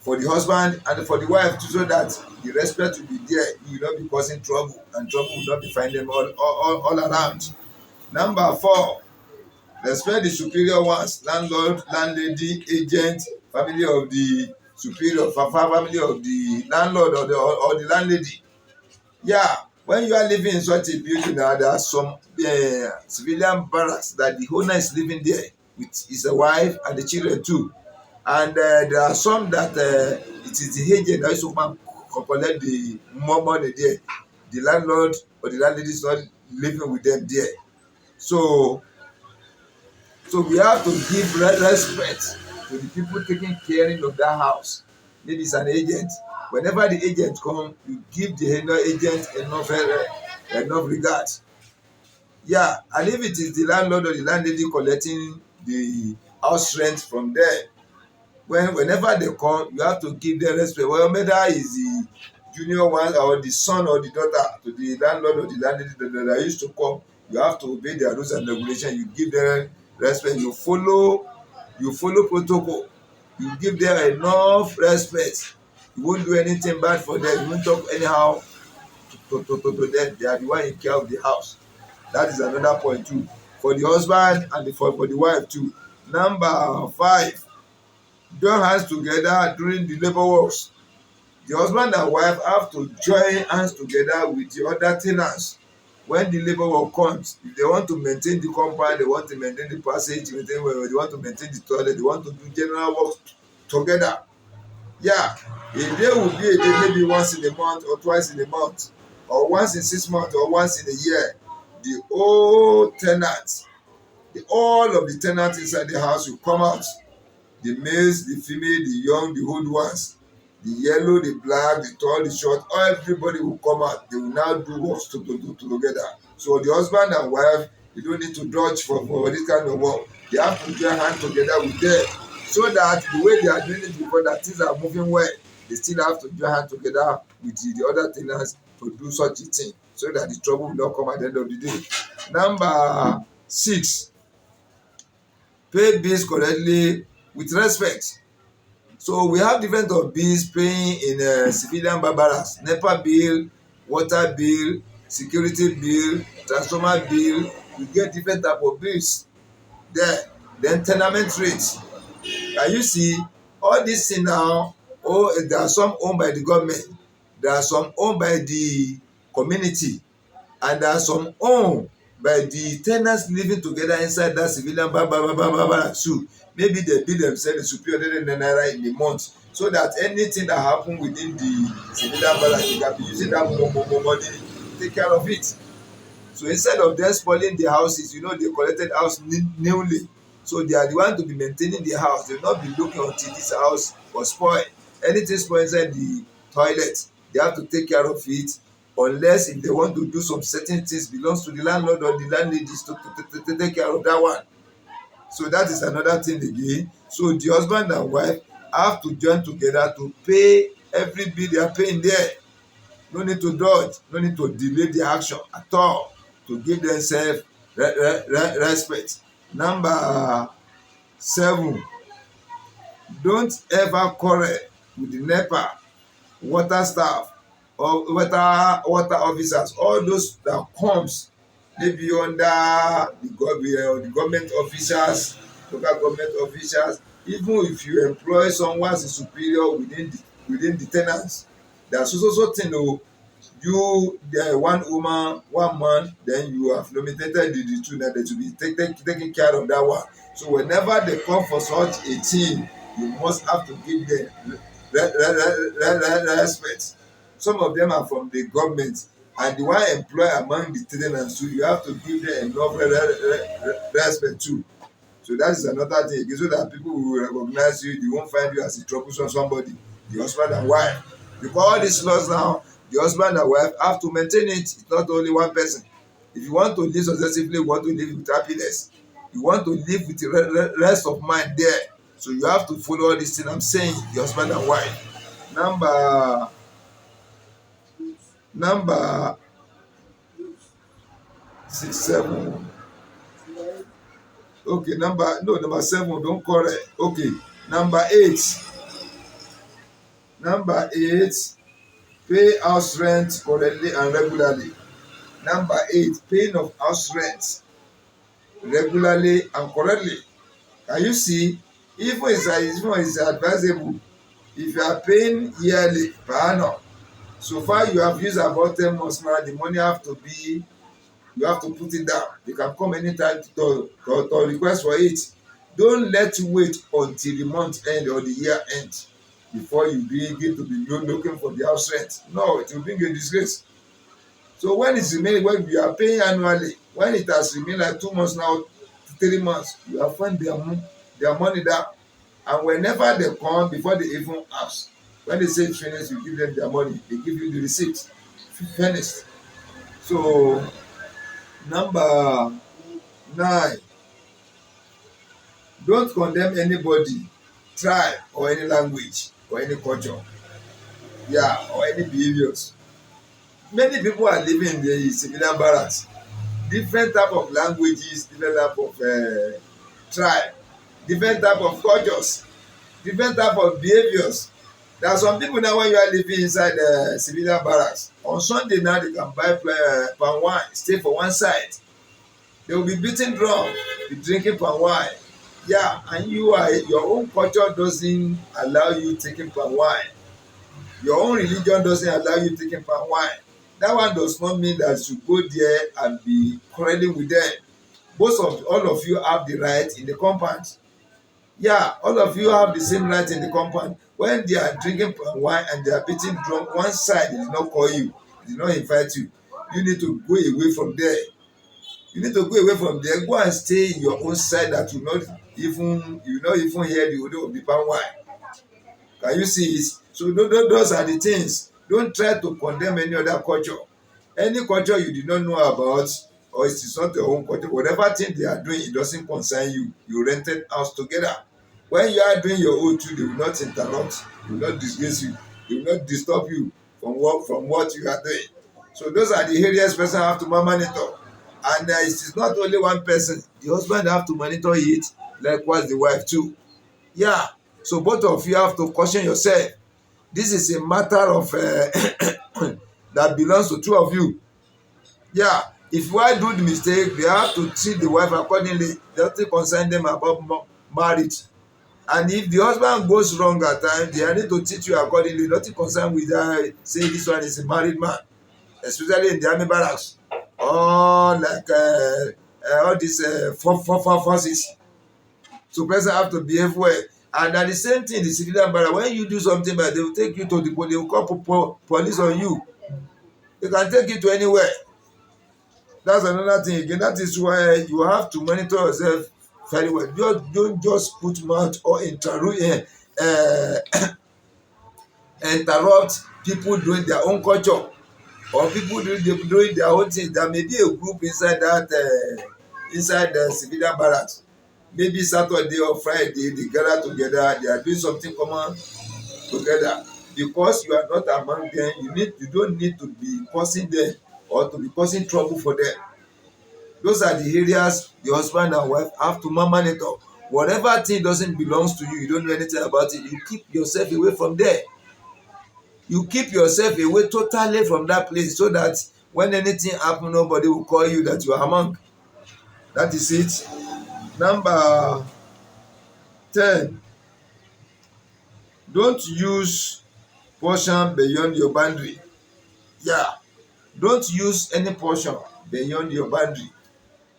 A: For the husband and for the wife too, so that the respect will be there. You will not be causing trouble, and trouble will not be finding them all around. Number 4, respect the superior ones, landlord, landlady, agent, family of the superior, family of the landlord or the landlady. Yeah, when you are living in such a building, there are some civilian barracks that the owner is living there with his wife and the children too. And there are some that it is the agent that is to collect the more money there. The landlord or the landlady is not living with them there. So we have to give respect to the people taking care of that house. Maybe it's an agent. Whenever the agent comes, you give the agent enough regard. Yeah, and if it is the landlord or the landlady collecting the house rent from there. Whenever they come, you have to give them respect. Well, whether is the junior one or the son or the daughter to the landlord or the landlady that used to come, you have to obey their rules and regulations. You give them respect. You follow protocol. You give them enough respect. You won't do anything bad for them. You won't talk anyhow to them. They are the one in care of the house. That is another point too. For the husband and for the wife too. Number 5, join hands together during the labor works. The husband and wife have to join hands together with the other ten ants when the labor work comes. If they want to maintain the compound, they want to maintain the passage, they want to maintain the toilet, they want to do general work together. Yeah, a day will be a day, maybe once in a month or twice in a month or once in 6 months or once in a year. The whole tenants, all of the tenants inside the house will come out. The males, the female, the young, the old ones, the yellow, the black, the tall, the short, everybody will come out. They will now do work together. So the husband and wife, you don't need to dodge for this kind of work. They have to join hands together with them, so that the way they are doing it before, that things are moving well, they still have to join hands together with the other tenants to do such a thing, so that the trouble will not come at the end of the day. Number 6, pay bills correctly with respect. So we have different of bills paying in Civilian-Barracks: NEPA bill, water bill, security bill, transformer bill. We get different type of bills there. Then tenement rates. Can you see all this thing now? Oh, there are some owned by the government, there are some owned by the community, and there are some owned by the tenants living together inside that civilian barracks too. Maybe they bill themselves superior naira in a month, so that anything that happen within the civilian barracks, they can be using that money to take care of it. So instead of them spoiling the houses, they collected house newly, so they are the one to be maintaining the house. They will not be looking until this house was spoiled. Anything spoiled inside the toilet, they have to take care of it, unless if they want to do some certain things, belongs to the landlord or the landladies to take care of that one. So that is another thing again. So the husband and wife have to join together to pay every bill they are paying there. No need to dodge, no need to delay the action at all, to give themselves respect. Number 7, don't ever quarrel with the NEPA, water staff, or water officers. All those that comes maybe under the government officials, local government officials. Even if you employ someone as a superior within the ten ants, there are so thing o. You there, one woman, one man, then you have nominated the two that they should be taking care of that one. So whenever they come for such a thing, you must have to give them respect. Some of them are from the government, and the one employed among the tenants too, you have to give them enough respect too. So that is another thing again, so that people will recognize you. They won't find you as a troublesome somebody. The husband and wife, because all these laws now, the husband and wife have to maintain it. It's not only one person. If you want to live successfully, you want to live with happiness, you want to live with the rest of mind there, so you have to follow all these things I'm saying. The husband and wife. Number 6, 7. Okay, number 7, don't correct. Okay, number 8. Pay house rent correctly and regularly. Number 8, paying of house rent regularly and correctly. Can you see? Even it's advisable, if you are paying yearly per annum, so far you have used about 10 months now, the money you have to put it down. You can come anytime to request for it. Don't let you wait until the month end or the year end before you begin to be looking for the house rent. No, it will bring you disgrace. So when you are paying annually, when it has remained like 2 months now to 3 months, you have found their money down. And whenever they come, before they even ask, when they say finish, you give them their money. They give you the receipt. Finished. So number 9, Don't condemn anybody, tribe, or any language, or any culture, yeah, or any behaviors. Many people are living in the civilian barracks. Different type of languages, different type of tribe, different type of cultures, different type of behaviors. There are some people now when you are living inside the civilian barracks, on Sunday now they can buy palm wine, stay for one side. They will be beating drum, be drinking palm wine. Yeah, and your own culture doesn't allow you taking palm wine. Your own religion doesn't allow you taking palm wine. That one does not mean that you go there and be quarreling with them. All of you have the right in the compound. Yeah, all of you have the same right in the compound. When they are drinking palm wine and they are beating drum, one side did not call you, did not invite you. You need to go away from there. You need to go away from there. Go and stay in your own side that you not even hear the odor of the palm wine. Can you see it? So those are the things. Don't try to condemn any other culture. Any culture you did not know about, or it is not your own culture, whatever thing they are doing, it doesn't concern you. You rented house together. When you are doing your own too, they will not interrupt, they will not disgrace you, they will not disturb you from what you are doing. So those are the areas person have to monitor. And it is not only one person. The husband have to monitor it, likewise the wife too. Yeah. So both of you have to caution yourself. This is a matter of that belongs to two of you. Yeah. If wife do the mistake, they have to treat the wife accordingly. Nothing concern them about marriage. And if the husband goes wrong at times, they need to teach you accordingly. Nothing concern with say this one is a married man, especially in the army barracks, or like all these forces. So person have to behave well. And at the same thing, the civilian barrack, when you do something bad, they will take you to the police, they will call police on you. They can take you to anywhere. That's another thing again. That is why you have to monitor yourself very well. Don't just put mouth or interrupt people doing their own culture, or people doing their own thing. There may be a group inside the civilian barracks. Maybe Saturday or Friday they gather together. They are doing something common together. Because you are not among them, you don't need to be causing them or to be causing trouble for them. Those are the areas the husband and wife have to monitor. Whatever thing doesn't belong to you, you don't know anything about it, you keep yourself away from there. You keep yourself away totally from that place, so that when anything happen, nobody will call you that you are among. That is it. Number 10, don't use portion beyond your boundary. Yeah, don't use any portion beyond your boundary.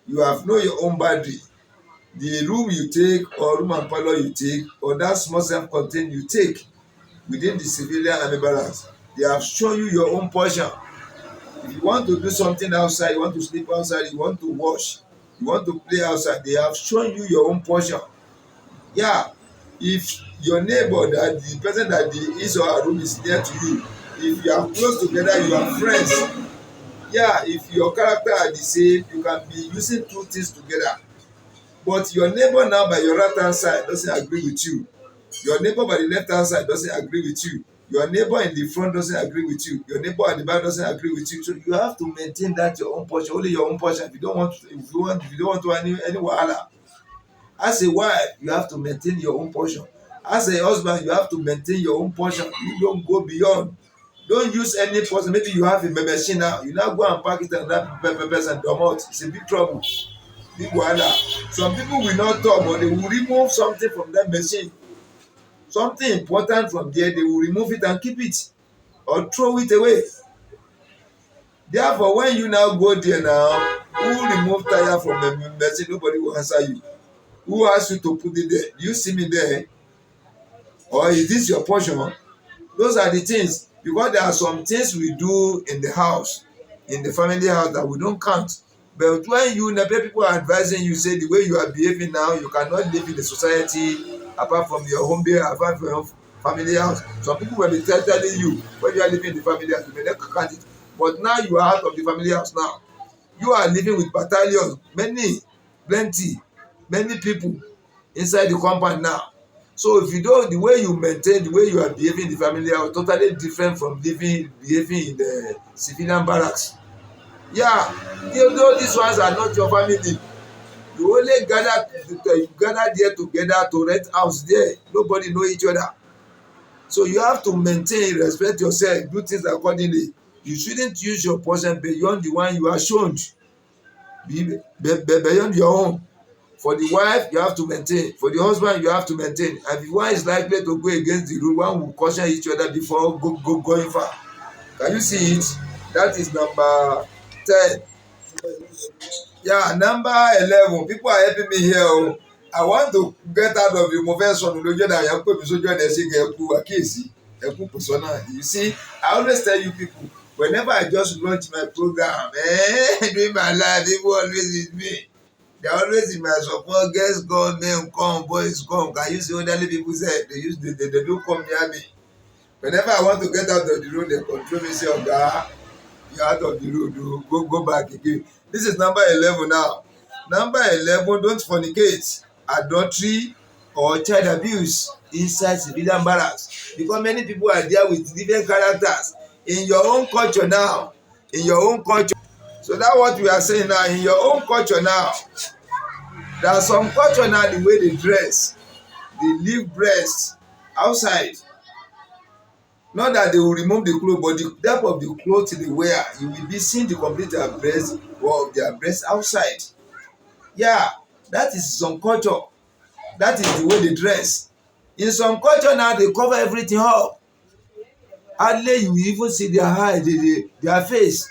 A: You have know your own boundary. The room you take, or room and parlour you take, or that small self-contained you take within the civilian army barracks, they have shown you your own portion. If you want to do something outside, you want to sleep outside, you want to wash, you want to play outside, they have shown you your own portion. Yeah, if your neighbor, that the person that his or her room is near to you, if you are close together, you are friends. Yeah, if your character are the same, you can be using two things together. But your neighbor now by your right hand side doesn't agree with you. Your neighbor by the left hand side doesn't agree with you. Your neighbor in the front doesn't agree with you. Your neighbor at the back doesn't agree with you. So you have to maintain that your own portion, only your own portion. If you don't want to any wahala. As a wife, you have to maintain your own portion. As a husband, you have to maintain your own portion. You don't go beyond. Don't use any portion. Maybe you have a machine now. You now go and pack it and wrap peppers and domot. It's a big trouble. Big wahala. Some people will not talk, but they will remove something from that machine. Something important from there, they will remove it and keep it, or throw it away. Therefore, when you now go there now, who remove tire from the machine? Nobody will answer you. Who asked you to put it there? Do you see me there? Or is this your portion? Those are the things, because there are some things we do in the house, in the family house, that we don't count. But when people are advising you, say the way you are behaving now, you cannot live in the society apart from your home there, apart from your family house. Some people will be telling you when you are living in the family house, you may not count it. But now you are out of the family house now. You are living with battalions, many, plenty, many people. inside the compound now. So if you don't, the way you maintain, the way you are behaving in the family are totally different from behaving in the civilian barracks. Yeah, though these ones are not your family, you only gather there together to rent house there. Nobody know each other. So you have to maintain, respect yourself, do things accordingly. You shouldn't use your portion beyond the one you are shown, beyond your own. For the wife, you have to maintain. For the husband, you have to maintain. And if one is likely to go against the rule, one will caution each other before going far. Can you see it? That is number 10. Yeah, number 11. People are helping me here. Oh. I want to get out of the movement sọnù lójú ọ̀nà àyàn pé mi sójú ọ̀nà ẹ̀sìn ẹ̀kú àkíyèsí ẹ̀kú pèsònà. You see, I always tell you people, whenever I just launch my program, during my life, people always with me. They are always in my support. Girls come, men come, boys come. Can you see elderly people say they do come near me? Whenever I want to get out of the road, they control me, say, Oga, you're out of the road, go back again. This is number 11 now. Number 11, don't fornicate, adultery, or child abuse inside civilian barracks. Because many people are there with different characters. In your own culture now, in your own culture. So that's what we are saying now. In your own culture now, there are some culture now, the way they dress, they leave breast outside. Not that they will remove the clothes, but the depth of the clothes they wear, you will be seeing the complete breast or their breast outside. Yeah, that is some culture. That is the way they dress. In some culture now, they cover everything up. Hardly you will even see their eye, their face.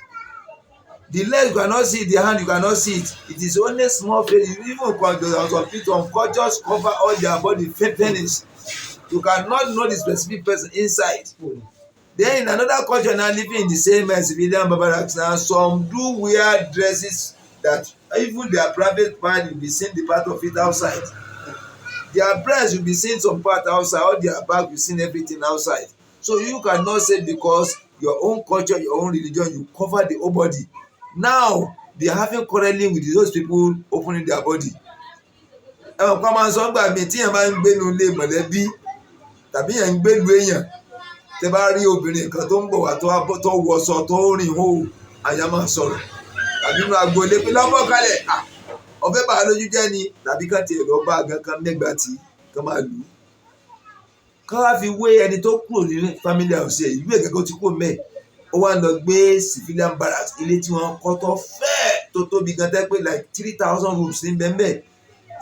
A: The leg you cannot see, the hand you cannot see it. It is only small face. Even some people just cover all their body finish. You cannot know the specific person inside. Then in another culture now, living in the same civilian barracks now, some do wear dresses that even their private part, you be seeing the part of it outside. Their breast, you be seeing some part outside, all their back, you seeing everything outside. So you cannot say because your own culture, your own religion, you cover the whole body. Now they are having quarreling with those people opening their body. Ẹ̀wọ̀n kan máa ń sọ nígbà míì tí èèyàn máa ń gbénu ilé mọ̀lẹ́bí tàbí èèyàn ń gbélu èèyàn tẹ bá rí obìnrin kan tó ń bọ̀ wá tó wọṣọ tó rìn hó àyà máa sọ̀rọ̀ tàbí inú agboolé pé lọ́bọ̀ kalẹ̀ ọ̀fẹ́ bàá lójú jẹ́ ni tàbí ká tiẹ̀ lọ bá gan kan mẹ́gbàá tí kan máa lù ú. Ká wá fi wé ẹni tó kúrò ní family house ẹ̀ ìlú ẹ̀gẹ́gẹ́ ti kúrò mẹ́ẹ̀ ó wá lọ gbé civilian barracks ilé tí wọ́n kọ́ tó fẹ́ẹ̀ tó tóbi gan tẹ́ pé like 3,000 rooms ní bẹ́ẹ̀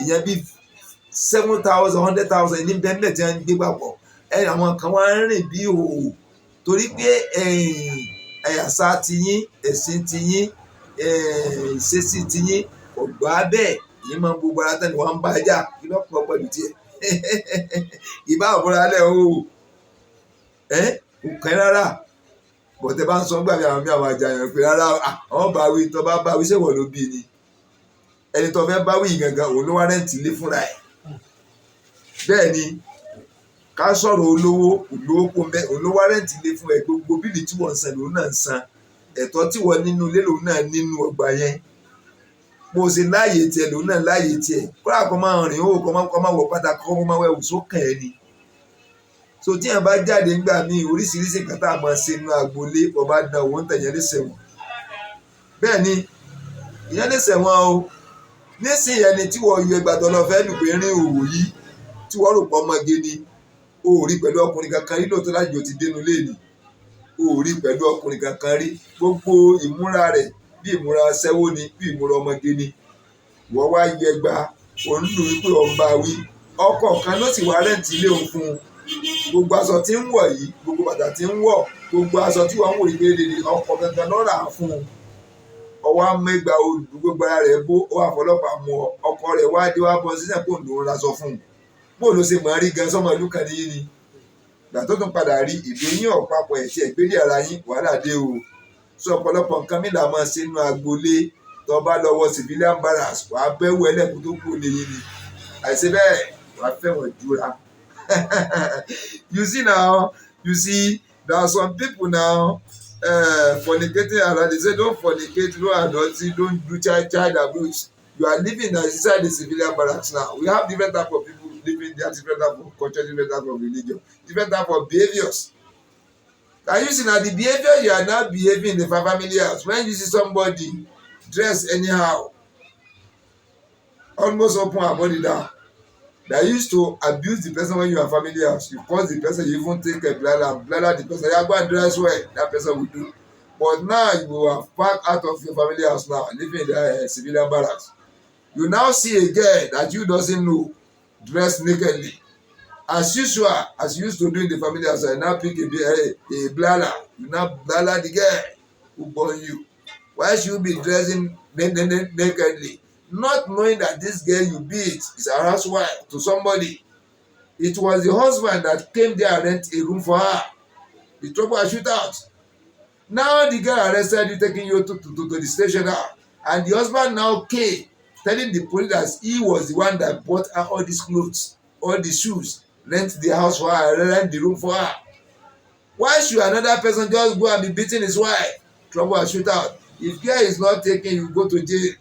A: ìyẹn bíi 7,000 100,000 ní bẹ́ẹ̀ tí wọ́n ń gbé papọ̀ àwọn kan wá ń rìn bí òwò torí pé àṣà tiyín ẹ̀sìn tiyín ìṣesí tiyín ọ̀gbà bẹ́ẹ̀ yìí máa ń gbogbo ara tán ni wọ́n ń bá jà kí lọ́pọ̀ pẹ̀lú tiẹ̀ ìbá àbúrò alẹ́ o kò kẹ́ rárá bọ̀tẹ́ bá ń sọ gbàgbé àwọn mí àwọn àjàyàn pé rárá àwọn bá wí tó bá bá wí ṣèwọ̀ ló bí ni ẹni tó fẹ́ bá wí gangan òun ló wá rẹ́ǹtì ilé fúnra ẹ̀ bẹ́ẹ̀ ni ká sọ̀rọ̀ olówó kò mbẹ́ òun ló wá rẹ́ǹtì ilé fún ẹ gbogbo bíìlì tí wọ́n ń san lòun náà ń san ẹ̀tọ́ tí wọ́n nínú ilé lòun náà nínú ọgbà yẹn bó o ṣe láàyè tiẹ̀ lòun náà láàyè tiẹ̀ kódà kó máa rìn ó kó máa wọ pátá kó máa wẹ̀ sókàn ẹ̀ ni. So tí yẹn bá jáde ńgbà míì oríṣiríṣi nǹkan tá a máa ṣe inú agboolé ọba dán owó ń tẹ̀yẹ́ ní sẹ̀wọ̀n bẹ́ẹ̀ ni ìyẹn ní sẹ̀wọ̀n o nísìnyí ẹni tí wọ́n yọ ẹgbàá tọ́lọ́ fẹ́ lù pé rìn òwò yìí tí wọ́n rò pọ̀ ọmọge ni o ò rí pẹ̀lú ọkùnrin kankan rí lóòótọ́ láti jò ti dénú léèlì o ò rí pẹ̀lú ọkùnrin kankan rí gbogbo ìmúra rẹ̀ bí ìmúra aṣẹ́wó ni bí ìmúra ọmọge ni wọ́n wá yọ ẹgbàá òun lù wípé ọba wí ọkọ̀ kan ló sì wá rẹ́ǹtì ilé òun fún un gbogbo aṣọ tí ń wọ̀ yìí gbogbo bàtà tí ń wọ̀ gbogbo aṣọ tí wọ́n ń wò yìí déédéé ọkọ̀ gangan ló rà á fún un ọwọ́ amẹ́gbà olùgbogbo ara rẹ̀ bó ó wà fọlọ́pàá mú ọkọ rẹ̀ wá dé wá bọ́ sísẹ̀ kó lòún ra sọ fún un bó ló ṣe mọ̀ rí gan sọ́mọ ìlú kan níyí ni ìgbà tó tún padà rí ìdí yín ọ̀pápọ̀ ẹ̀tí ẹ̀gbélé ara yín wàhálà dé o sọ ọ̀pọ̀lọpọ̀ nǹkan mìíràn máa ṣe inú agboolé tó bá lọ́wọ́ civilian barracks wàá bẹ́wò ẹlẹ́kùn tó kú lè yín ni àìsí bẹ́ẹ̀ wàá fẹ́wọ̀n jura. you see there are some people now fornicating around. They say don't fornicate, don't adultery, don't do child abuse. You are living inside the civilian barracks now. We have different type of people living there, different type of culture, different type of religion, different type of behaviors. Can you see now the behavior you are now behaving in the family house? When you see somebody dress anyhow, almost open her body down, that used to abuse the person when you are family house. You cause the person, you even take a bladder the person. You go and dress well, that person will do. But now you have packed out of your family house now, living in the civilian barracks. You now see a girl that you doesn't know dressed nakedly. As usual, as you used to do in the family house, I now pick a bladder. You now bladder the girl who born you. Why should you be dressing nakedly? Not knowing that this girl you beat is a housewife to somebody. It was the husband that came there and rent a room for her. The trouble was shoot out. Now the girl arrested you, taking you to the station now. And the husband now came, telling the police that he was the one that bought her all these clothes, all the shoes, rent the house for her, rent the room for her. Why should another person just go and be beating his wife? Trouble and shoot out. If care is not taken, you go to jail.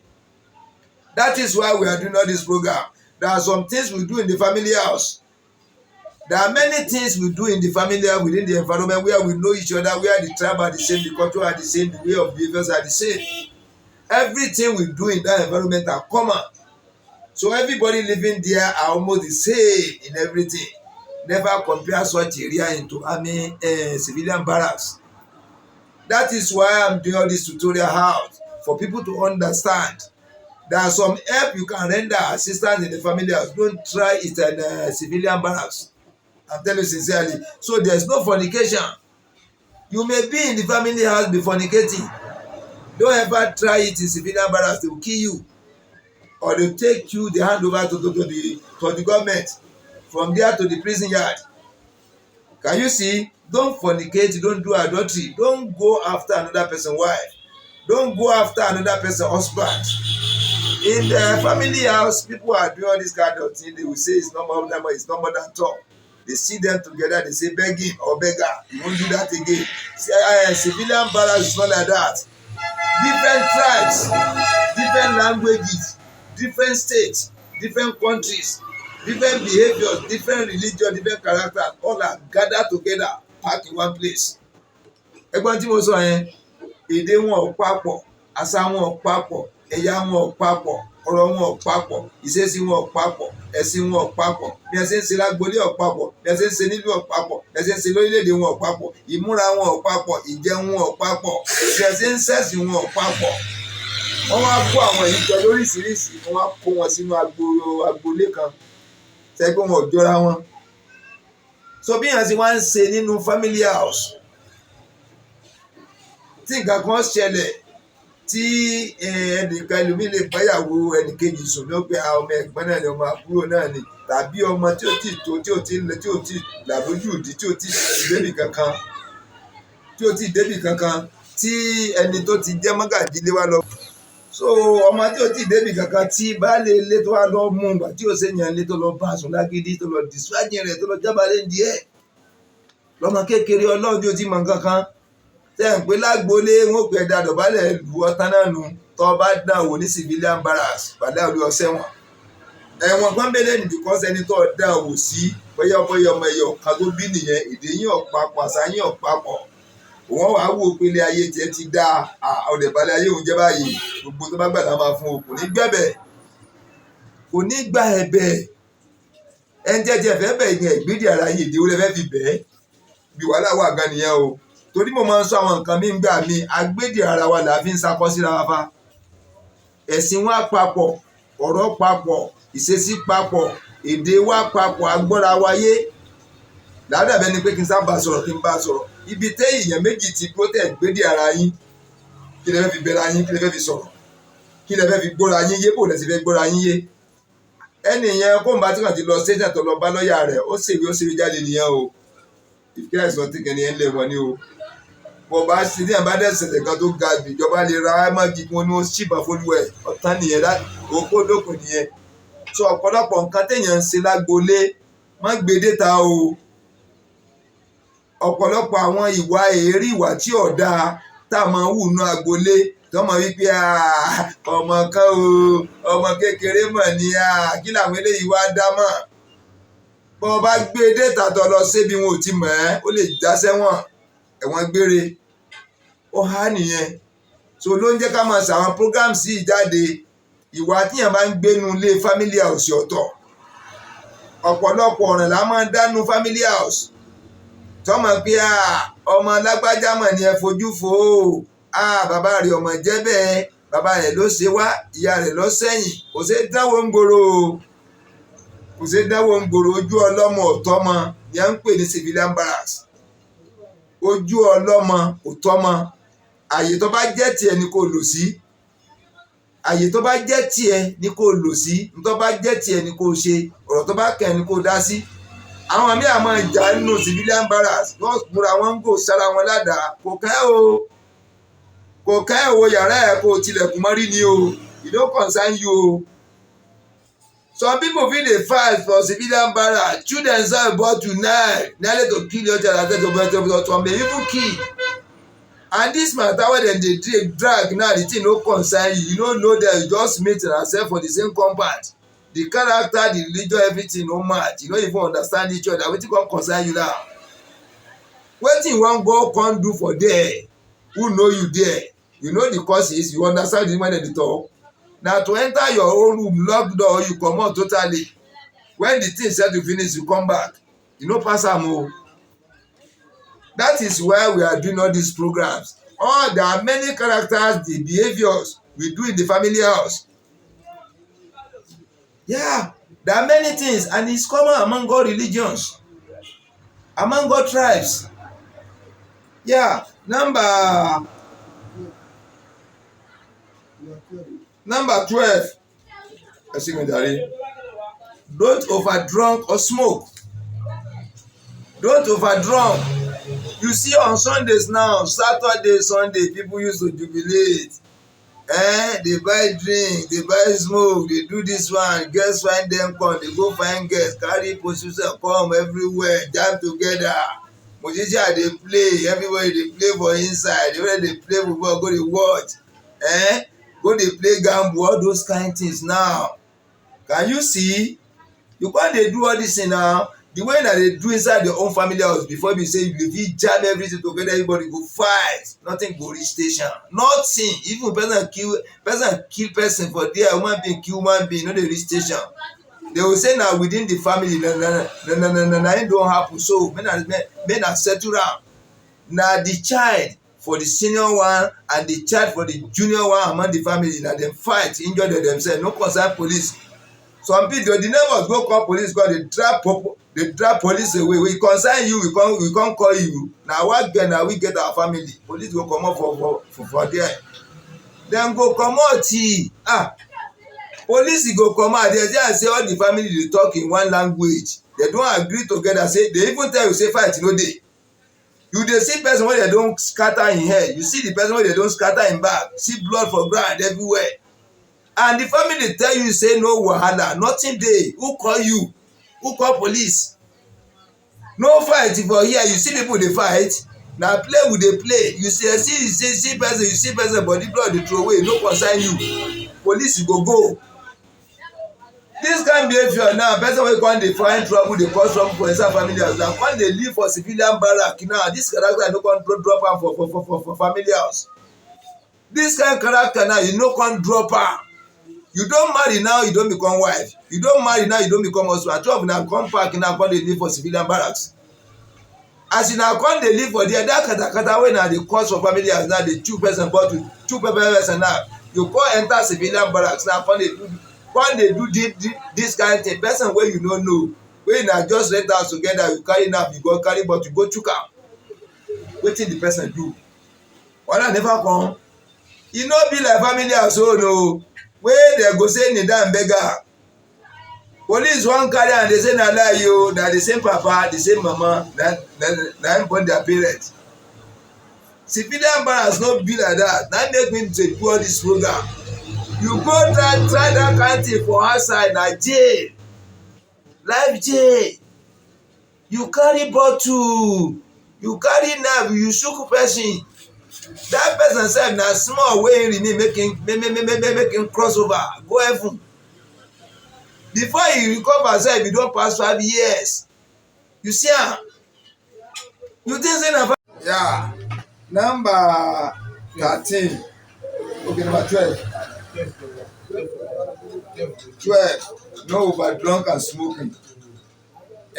A: That is why we are doing all this program. There are some things we do in the family house. There are many things we do in the family house within the environment where we know each other, where the tribe are the same, the culture are the same, the way of behaviors are the same. Everything we do in that environment are common. So everybody living there are almost the same in everything. Never compare such area into civilian barracks. That is why I'm doing all this tutorial out for people to understand. There are some help you can render assistance in the family house. Don't try it in civilian barracks. I'm telling you sincerely. So there's no fornication. You may be in the family house be fornicating. Don't ever try it in civilian barracks. They will kill you. Or they take you, they hand over to the government. From there to the prison yard. Can you see? Don't fornicate, don't do adultery. Don't go after another person's wife. Don't go after another person's husband. In the family house, people are doing all this kind of thing. They will say it's not more than talk. They see them together, they say begging or beggar. You won't do that again. Say, civilian barracks is not like that. Different tribes, different languages, different states, different countries, different behaviors, different religion, different characters, all are gathered together, packed in one place. Ẹgbọ́n tí mo sọ yẹn, èdè wọn ò papọ̀, àṣà wọn ò papọ̀, ẹ̀yà wọn ò papọ̀, ọ̀rọ̀ wọn ò papọ̀, ìṣesí wọn ò papọ̀, ẹ̀sìn wọn ò papọ̀, bí ẹ ṣe ń ṣe lágbolé ò papọ̀, bí ẹ ṣe ń ṣe nílùú ò papọ̀, bí ẹ ṣe ń ṣe lórílẹ̀‐èdè wọn ò papọ̀, ìmúra wọn ò papọ̀, ìjẹun wọn ò papọ̀, bí ẹ ṣe ń ṣẹ̀sìn wọn ò papọ̀. Wọ́n wá kó àwọn ìjọ lóríṣiríṣi, wọ́n wá kó wọn sínú agboolé kan tẹ́gbọ́n wọn ò jọra wọn. So bí yẹn ṣe wá ń ṣe nínú family house, tí nǹkan kan ṣẹlẹ̀ tí ẹnìkan ẹlòmíì lè báyàwó ẹnìkejì sùn ló pé ọmọ ẹ̀gbọ́n náà ni ọmọ àbúrò náà ni, tàbí ọmọ tí ò tí tó tí ò tí làbójú ìdí tí ò tí débì kankan tí ẹni tó ti jẹ́ mọ́gàjí lé wá lọ. So ọmọ tí ò tí débì kankan tí baálé ilé tó wá lọ mú ìgbà tí ò sèyàn ilé tó lọ bá sùn lágídí tó lọ dìsúwájì rẹ̀ tó lọ jábàálẹ̀ ń díẹ̀ lọ́mọ kékeré ọlọ́run tí ò tí mọ̀ kankan tẹ́ ń pé lágboolé wọn ò pẹ́ da dọ̀bálẹ̀ lu ọtán náà nu tó bá dán wò ní civilian barracks padà orí ọsẹ wọn. Ẹ̀wọ̀n pọ́nbélé ni because ẹni tó dán wò sí bóyá ọmọ ẹ̀yọ̀ kan tó bí nìyẹn, èdè yín ọ̀pápọ̀ àṣà yín ọ̀pápọ̀. Wọ́n wàá wò pé ilé ayé tiẹ̀ ti dá ọ̀dẹ̀bálẹ̀ ayé òun jẹ́ báyìí, gbogbo tó bá gbàdá máa fún o kò ní gbẹ̀bẹ̀, kò ní gba ẹ̀bẹ̀. Ẹni jẹ́jẹ́ fẹ́ bẹ̀ yẹn ìgbédì ara yìí èdè ó lè fẹ́ fi bẹ́ẹ̀ bí wàhálà wà gan nìyẹn o. Torí mo máa ń sọ àwọn nǹkan mi ń gbà mí agbédè ara wa là á fi ń sakọ́ síra wa fa. Ẹ̀sìn wa papọ̀, ọ̀rọ̀ papọ̀, ìṣesí papọ̀, èdè wa papọ̀, agbọ́ra wa yé. Ládàbẹ́ ni pé kí n sábà sọ̀rọ̀ kí n bá sọ̀rọ̀. Ibi tẹ́ èèyàn méjì ti protect gbédè ara yín, kí lẹ fẹ́ fi bẹ̀rẹ̀ yín, kí lẹ fẹ́ fi sọ̀rọ̀, kí lẹ fẹ́ fi gbọ́ra yín yé, bò lẹ sì fẹ́ gbọ́ra yín yé. Ẹni yẹn kó n bá tí kàn ti lọ station tó lọ bá lọ́ọ̀yà rẹ̀, ó ṣèwé jáde nìyẹn o. Ìfẹ́ àìsàn tí kẹ́ni ẹ̀ ń lé wọn ni o. Bọ̀ bá ṣe ní àbádẹ́ ṣẹ̀ṣẹ̀ kan tó ga jù, ìjọba lè ra máàgì kí wọ́n ní wọ́n ṣìbà fólúwẹ̀ ọ̀tán nìyẹn òkú lóko nìyẹn. So ọ̀pọ̀lọpọ̀ nǹkan téèyàn ń ṣe lágboolé má gbé déta o. Ọ̀pọ̀lọpọ̀ àwọn ìwà èérí ìwà tí ọ̀dà tá a máa ń wù nú agboolé tọmọ wípé ọmọ kan o ọmọ kékeré mọ̀ ní kí làwọn eléyìí wá dá mọ̀ bọ́ ọ bá gbé déètà tó lọ sébi wọn ò ti mọ̀ ẹ́ ó lè já sẹ́wọ̀n ẹ̀wọ̀n gbére ó há nìyẹn so ló ń jẹ́ ká máa ṣàwọn programs yìí jáde ìwà tíyàn bá ń gbénu ilé family house ọ̀tọ̀ ọ̀pọ̀lọpọ̀ ọ̀ràn la máa ń dánú family house tọmọ pé ọmọ lágbájá mọ̀ ni ẹ fojú fo bàbá rẹ̀ ọmọ jẹ́ bẹ́ẹ̀ bàbá rẹ̀ ló ṣe wá ìyá rẹ̀ ló sẹ́yìn kò ṣe dánwò ń gbòòrò ojú ọlọ́mọ ọ̀tọ́mọ ni à ń pè ní Civilian-Barracks ojú ọlọ́mọ ọ̀tọ́mọ àyè tó bá jẹ́ tiẹ̀ ni kò lò sí àyè tó bá jẹ́ tiẹ̀ ni kò lò sí tó bá jẹ́ tiẹ̀ ni kò ṣe ọ̀rọ̀ tó bá kàn ni kò dá sí àwọn àmì àmọ́ ìjà nínú Civilian-Barracks wọ́n múra wọn ń gò sára wọn ládàá kò kẹ́ ò yàrá ẹ̀ kò tilẹ̀kùn mọ́rí ni o it don't concern you o. Some people feel dey fight for Civilian-Barracks shoot themselves about tonight nearly to kill each other to may even kill and this matter wey dem dey drag now the thing no concern you you no know them you just meet yourself for the same compound the character the religion everything no match you no even understand each other wetin come concern you now wetin you wan go come do for there who know you there you know the causes you understand the when dem dey talk na to enter your own room lock door you comot totally when the thing settle finish you come back you no pass am o that is why we are doing all these programs there are many characters the behaviours we do in the family house there are many things and it's common among all religions among all tribes Number 12. Don't overdrunk or smoke. Don't overdrunk. You see on Sundays now, Saturday, Sunday, people used to jubilate. They buy drink, they buy smoke, they do this one, girls find them come, they go find girls, carry position, come everywhere, jam together. Musician they play, everybody they play for inside, everybody they play football, go to watch. Go dey play gamble all those kind things now can you see you come dey do all this thing now the way na dey do inside your own family house before be say you fit jam everything together everybody go fight nothing go reach station nothing even person kill person for there human being kill human being no dey reach station they go say na within the family na im don happen so make na settle am na the child for the senior one and the child for the junior one among the family na dem fight injure themselves no concern police some people the neighbors go call police because they drag police away we concern you we come call you na we get our family police go comot for there dem go comot police go comot there just say all the family dey talk in one language they don agree together say they even tell you say fight no dey. You dey see person wey dem don scatter im head you see the person wey dem don scatter im back see blood for ground everywhere and the family tell you say no wahala nothing dey who call you who call police no fight for here you see people dey fight na play we dey play you see person body blood dey throw away no concern you police go. This kind behaviour now person wey come dey find trouble dey cause trouble for inside family house na come dey live for Civilian-Barracks now this character no come drop am for family house this kind character now you no come drop am you don marry now you don become wife you don marry now you don become husband two of una come park now come dey live for Civilian-Barracks as una come dey live for there that katakata wey na dey cause for family house now dey chew person bottle chew pepper person now you come enter Civilian-Barracks now come dey do this kind thing person wey you no know wey na just rent house together you carry knife you go carry bottle go chook am wetin the person do wahala never come e no be like family house own o wey dem go say kneel down beg am police wan carry am dey say na lie o na the same papa the same mama na im born their parents Civilian-Barracks no be like that na make me dey do all this program. You go try that kind thing for outside na jail life jail you carry bottle you carry knife you shook person That person sef na small wey remain make him cross over go heaven. Before he recover sef e don pass 5 years. You see am? You think say na. Yeah. Number 13. Okay, number 12. 12. No over drunk and smoking.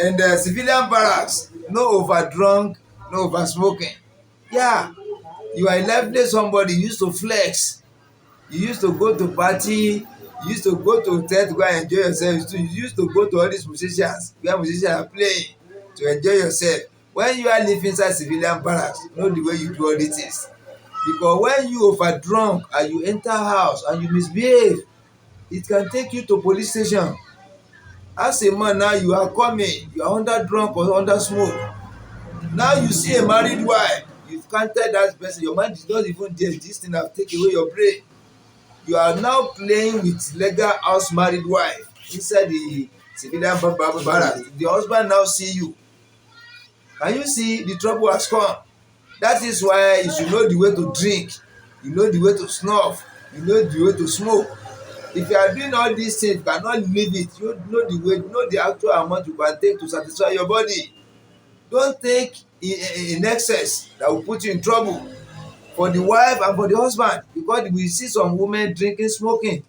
A: And civilian barracks, no over drunk, no over smoking. Yeah. You are a lively somebody, you used to flex. You used to go to party, you used to go to hotel to go and enjoy yourself. You used to go to all these musicians where musicians are playing to enjoy yourself. When you are living inside civilian barracks, know the way you do all these things. Because when you over drunk and you enter house and you misbehave, it can take you to police station. As a man now, you are coming, you are under drunk or under smoke. Now you see a married wife, you've counted that person, your mind is not even there, this thing have taken away your brain. You are now playing with legal house married wife inside the civilian barracks. The husband now see you. Can you see the trouble has come? That is why you should know the way to drink, you know the way to snuff, you know the way to smoke. If you are doing all these things, you cannot leave it. You know the way, you know the actual amount you can take to satisfy your body. Don't take in excess that will put you in trouble for the wife and for the husband, because we see some women drinking, smoking.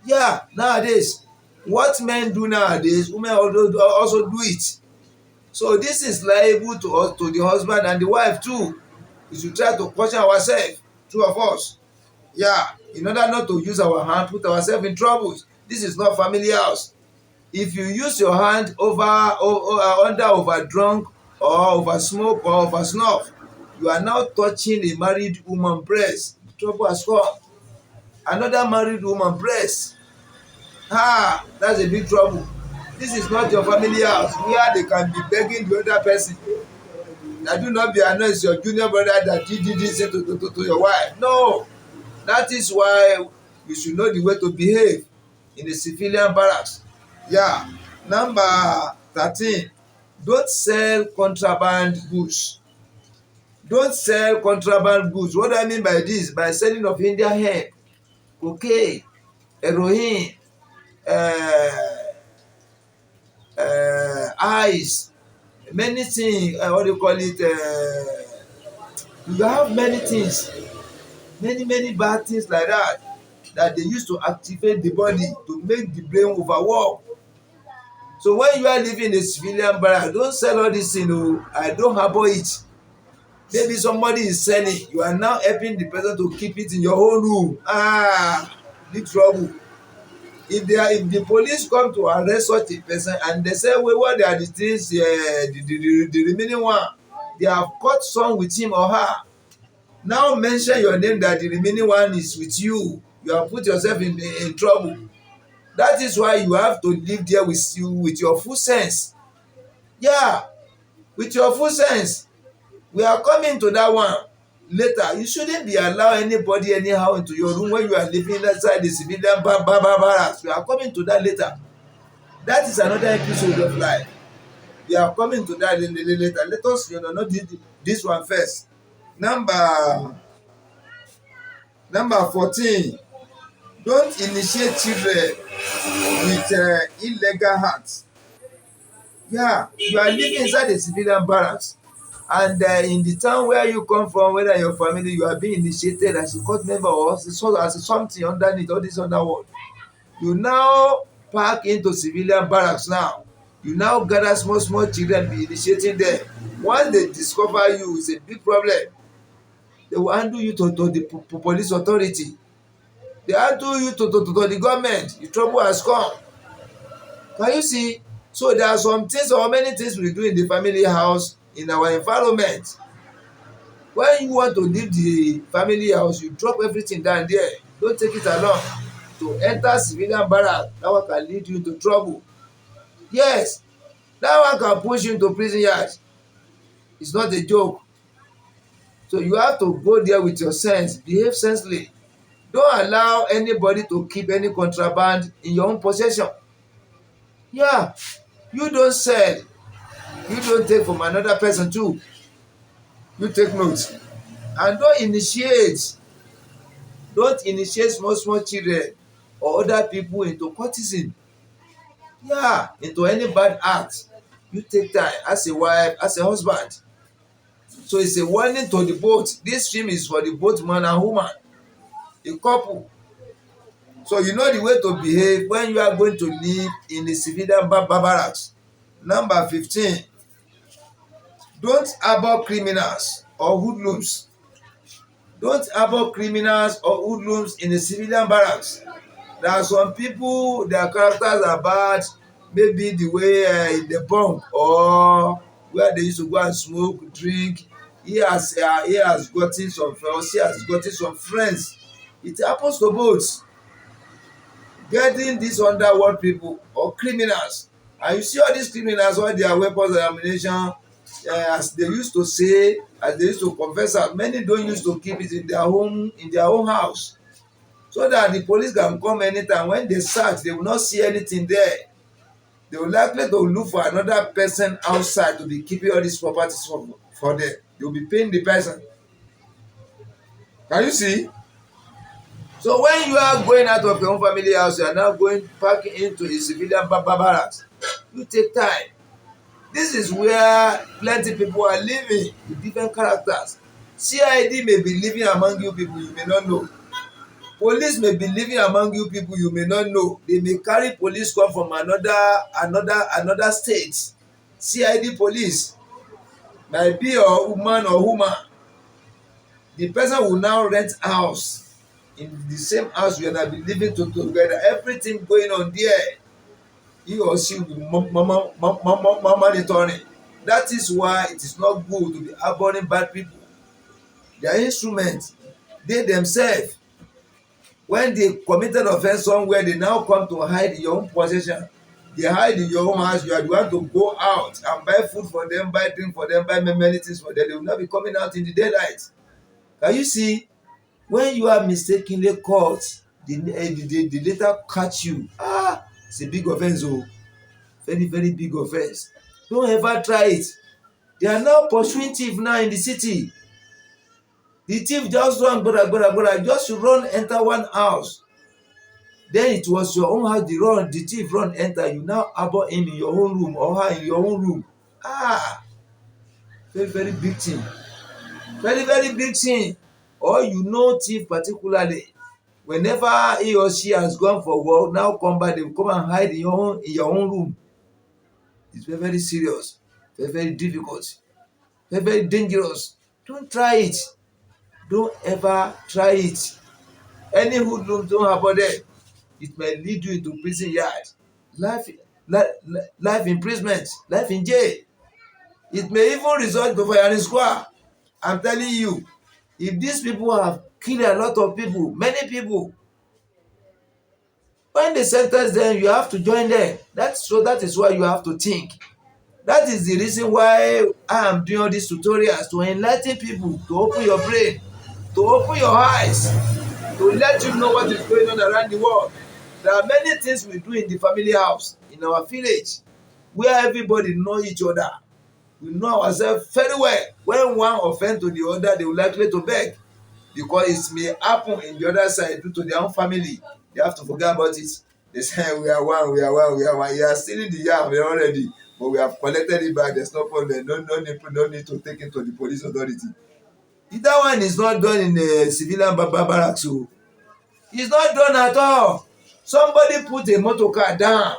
A: Yeah, nowadays, what men do nowadays, women also do it. So this is liable to us, to the husband and the wife too. We should try to caution ourselves, two of us. Yeah, in order not to use our hand, put ourselves in troubles. This is not family house. If you use your hand under over drunk or over smoke or over snuff, you are now touching a married woman breast. Trouble has come. Another married woman breast. That's a big trouble. This is not your family house where they can be begging the other person. Now do not be annoyed, it's your junior brother that did this to your wife. No. That is why you should know the way to behave in the civilian barracks. Yeah. Number 13. Don't sell contraband goods. Don't sell contraband goods. What do I mean by this? By selling of Indian hemp, cocaine, heroin, ice, many things. What do you call it? You have many things, many bad things like that they use to activate the body to make the brain overwork. So when you are living in a civilian barrack, don't sell all this thing. I don't harbor it. Maybe somebody is selling, you are now helping the person to keep it in your own room. Big trouble. If the police come to arrest such a person and they say, well, what are the things, the remaining one, they have caught some with him or her. Now mention your name that the remaining one is with you. You have put yourself in trouble. That is why you have to live there with your full sense. Yeah, with your full sense. We are coming to that one later. You shouldn't be allowing anybody anyhow into your room when you are living inside the civilian barracks. We are coming to that later. That is another episode of life. We are coming to that later. Let us not this one first. Number 14. Don't initiate children with illegal acts. Yeah, you are living inside the civilian barracks, and in the town where you come from, whether your family, you are being initiated as a court member or as something underneath all this underworld. You now pack into civilian barracks now. You now gather small children, be initiating them. Once they discover you, it's a big problem. They will handle you to the police authority. They handle you to the government. The trouble has come. Can you see? So there are some things or many things we do in the family house, in our environment. When you want to leave the family house, you drop everything down there. Don't take it along. To enter civilian barrack, that one can lead you into trouble. Yes, that one can push you into prison yard. It's not a joke. So you have to go there with your sense, behave sensibly. Don't allow anybody to keep any contraband in your own possession. Yeah, you don't sell. You don't take from another person too. You take notes. And don't initiate small children or other people into cultism, yeah, into any bad act. You take time as a wife, as a husband. So it's a warning to the both. This film is for the both man and woman, a couple. So you know the way to behave when you are going to live in the civilian barracks. Number 15, don't harbor criminals or hoodlums. Don't harbor criminals or hoodlums in the civilian barracks. There are some people, their characters are bad, maybe the way in the bunk or where they used to go and smoke, drink. He has gotten some friends, she has gotten some friends. It happens to both. Getting these underworld people or criminals, and you see all these criminals, all their weapons and ammunition, as they used to say, as they used to confess out, many don't used to keep it in their own house, so that the police can come anytime. When they search, they will not see anything there. They will likely to look for another person outside to be keeping all these properties for them. They will be paying the person. Can you see? So when you are going out of your own family house, you are now going back into a civilian barracks. You take time. This is where plenty people are living with different characters. CID may be living among you people you may not know. Police may be living among you people you may not know. They may carry police come from another state. CID police might be a man or woman. The person will now rent house in the same house you are be living together. Everything going on there, he or she will be monitoring. That is why it is not good to be harboring bad people. Their instruments, they themselves, when they committed offense somewhere, they now come to hide in your own possession. They hide in your own house. You are the one to go out and buy food for them, buy drink for them, buy many things for them. They will not be coming out in the daylight. Can you see? When you are mistakenly caught, they later catch you. It's a big offense. Very, very big offense. Don't ever try it. They are now pursuing thief now in the city. The thief just run, just run enter one house. Then it was your own house, the thief run enter. You now harbor him in your own room or her in your own room. Very, very big thing. Very, very big thing. Or you know thief particularly. Whenever he or she has gone for work, now come back, they will come and hide in your own room. It's very, very serious, very, very difficult, very, very dangerous. Don't try it. Don't ever try it. Any hoodlum don't harbor them. It may lead you into prison yard, life, life imprisonment, life in jail. It may even result to firing squad. I'm telling you, if these people have killed a lot of people, many people, when they sentence them, you have to join them. That is why you have to think. That is the reason why I am doing all these tutorials, to enlighten people, to open your brain, to open your eyes, to let you know what is going on around the world. There are many things we do in the family house, in our village, where everybody know each other. We know ourselves very well. When one offend to the other, they will likely to beg, because it may happen in the other side due to their own family. They have to forget about it. They say, we are one, we are one, we are one. You are stealing the yam already, but we have collected it back. There's no problem. No need to take it to the police authority. That one is not done in the civilian barracks. So it's not done at all. Somebody put a motor car down.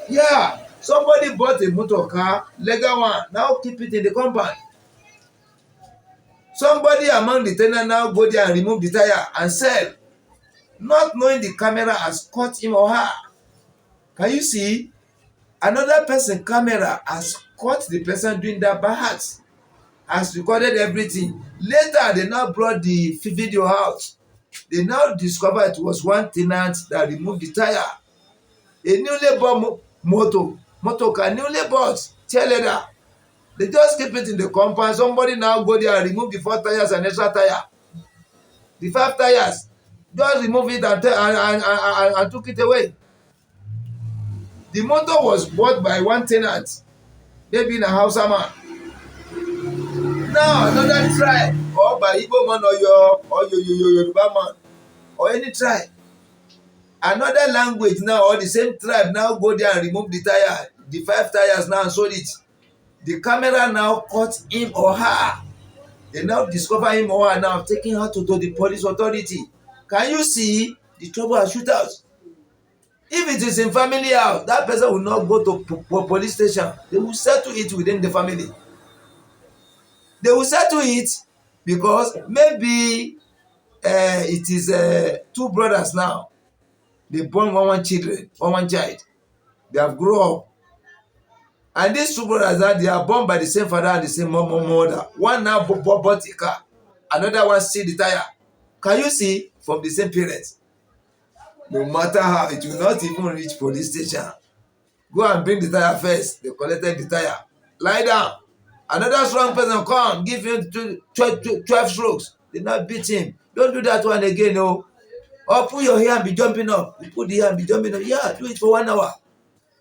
A: Yeah, somebody bought a motor car, legal one. Now keep it in the compound. Somebody among the ten ants now go there and remove the tire and sell, not knowing the camera has caught him or her. Can you see? Another person camera has caught the person doing that by heart, has recorded everything. Later, they now brought the video out. They now discovered it was one tenant that removed the tire. A newly bought motor car, newly bought, tail leather. They just keep it in the compound. Somebody now go there and remove the 4 tires and extra tire. The 5 tires, just remove it and took it away. The motor was bought by one tenant, maybe in a Hausa man. now another tribe or by Igbo man or your Yoruba man or any tribe, another language now or the same tribe now go there and remove the tire, the 5 tires now and sold it. The camera now caught him or her. They now discover him or her now, taking her to the police authority. Can you see the trouble and shootouts? If it is in family house, that person will not go to police station. They will settle it within the family. They will settle it because maybe it is 2 brothers now. They born one child. They have grown up. And these 2 brothers now, they are born by the same father and the same mother. One now bought a car. Another one see the tire. Can you see? From the same parents. No matter how, it will not even reach police station. Go and bring the tire first. They collected the tire. Lie down. Another strong person come, give him 12 strokes. They not beat him. Don't do that one again, no. Or put your hair and be jumping up. You put the hair and be jumping up. Yeah, do it for 1 hour.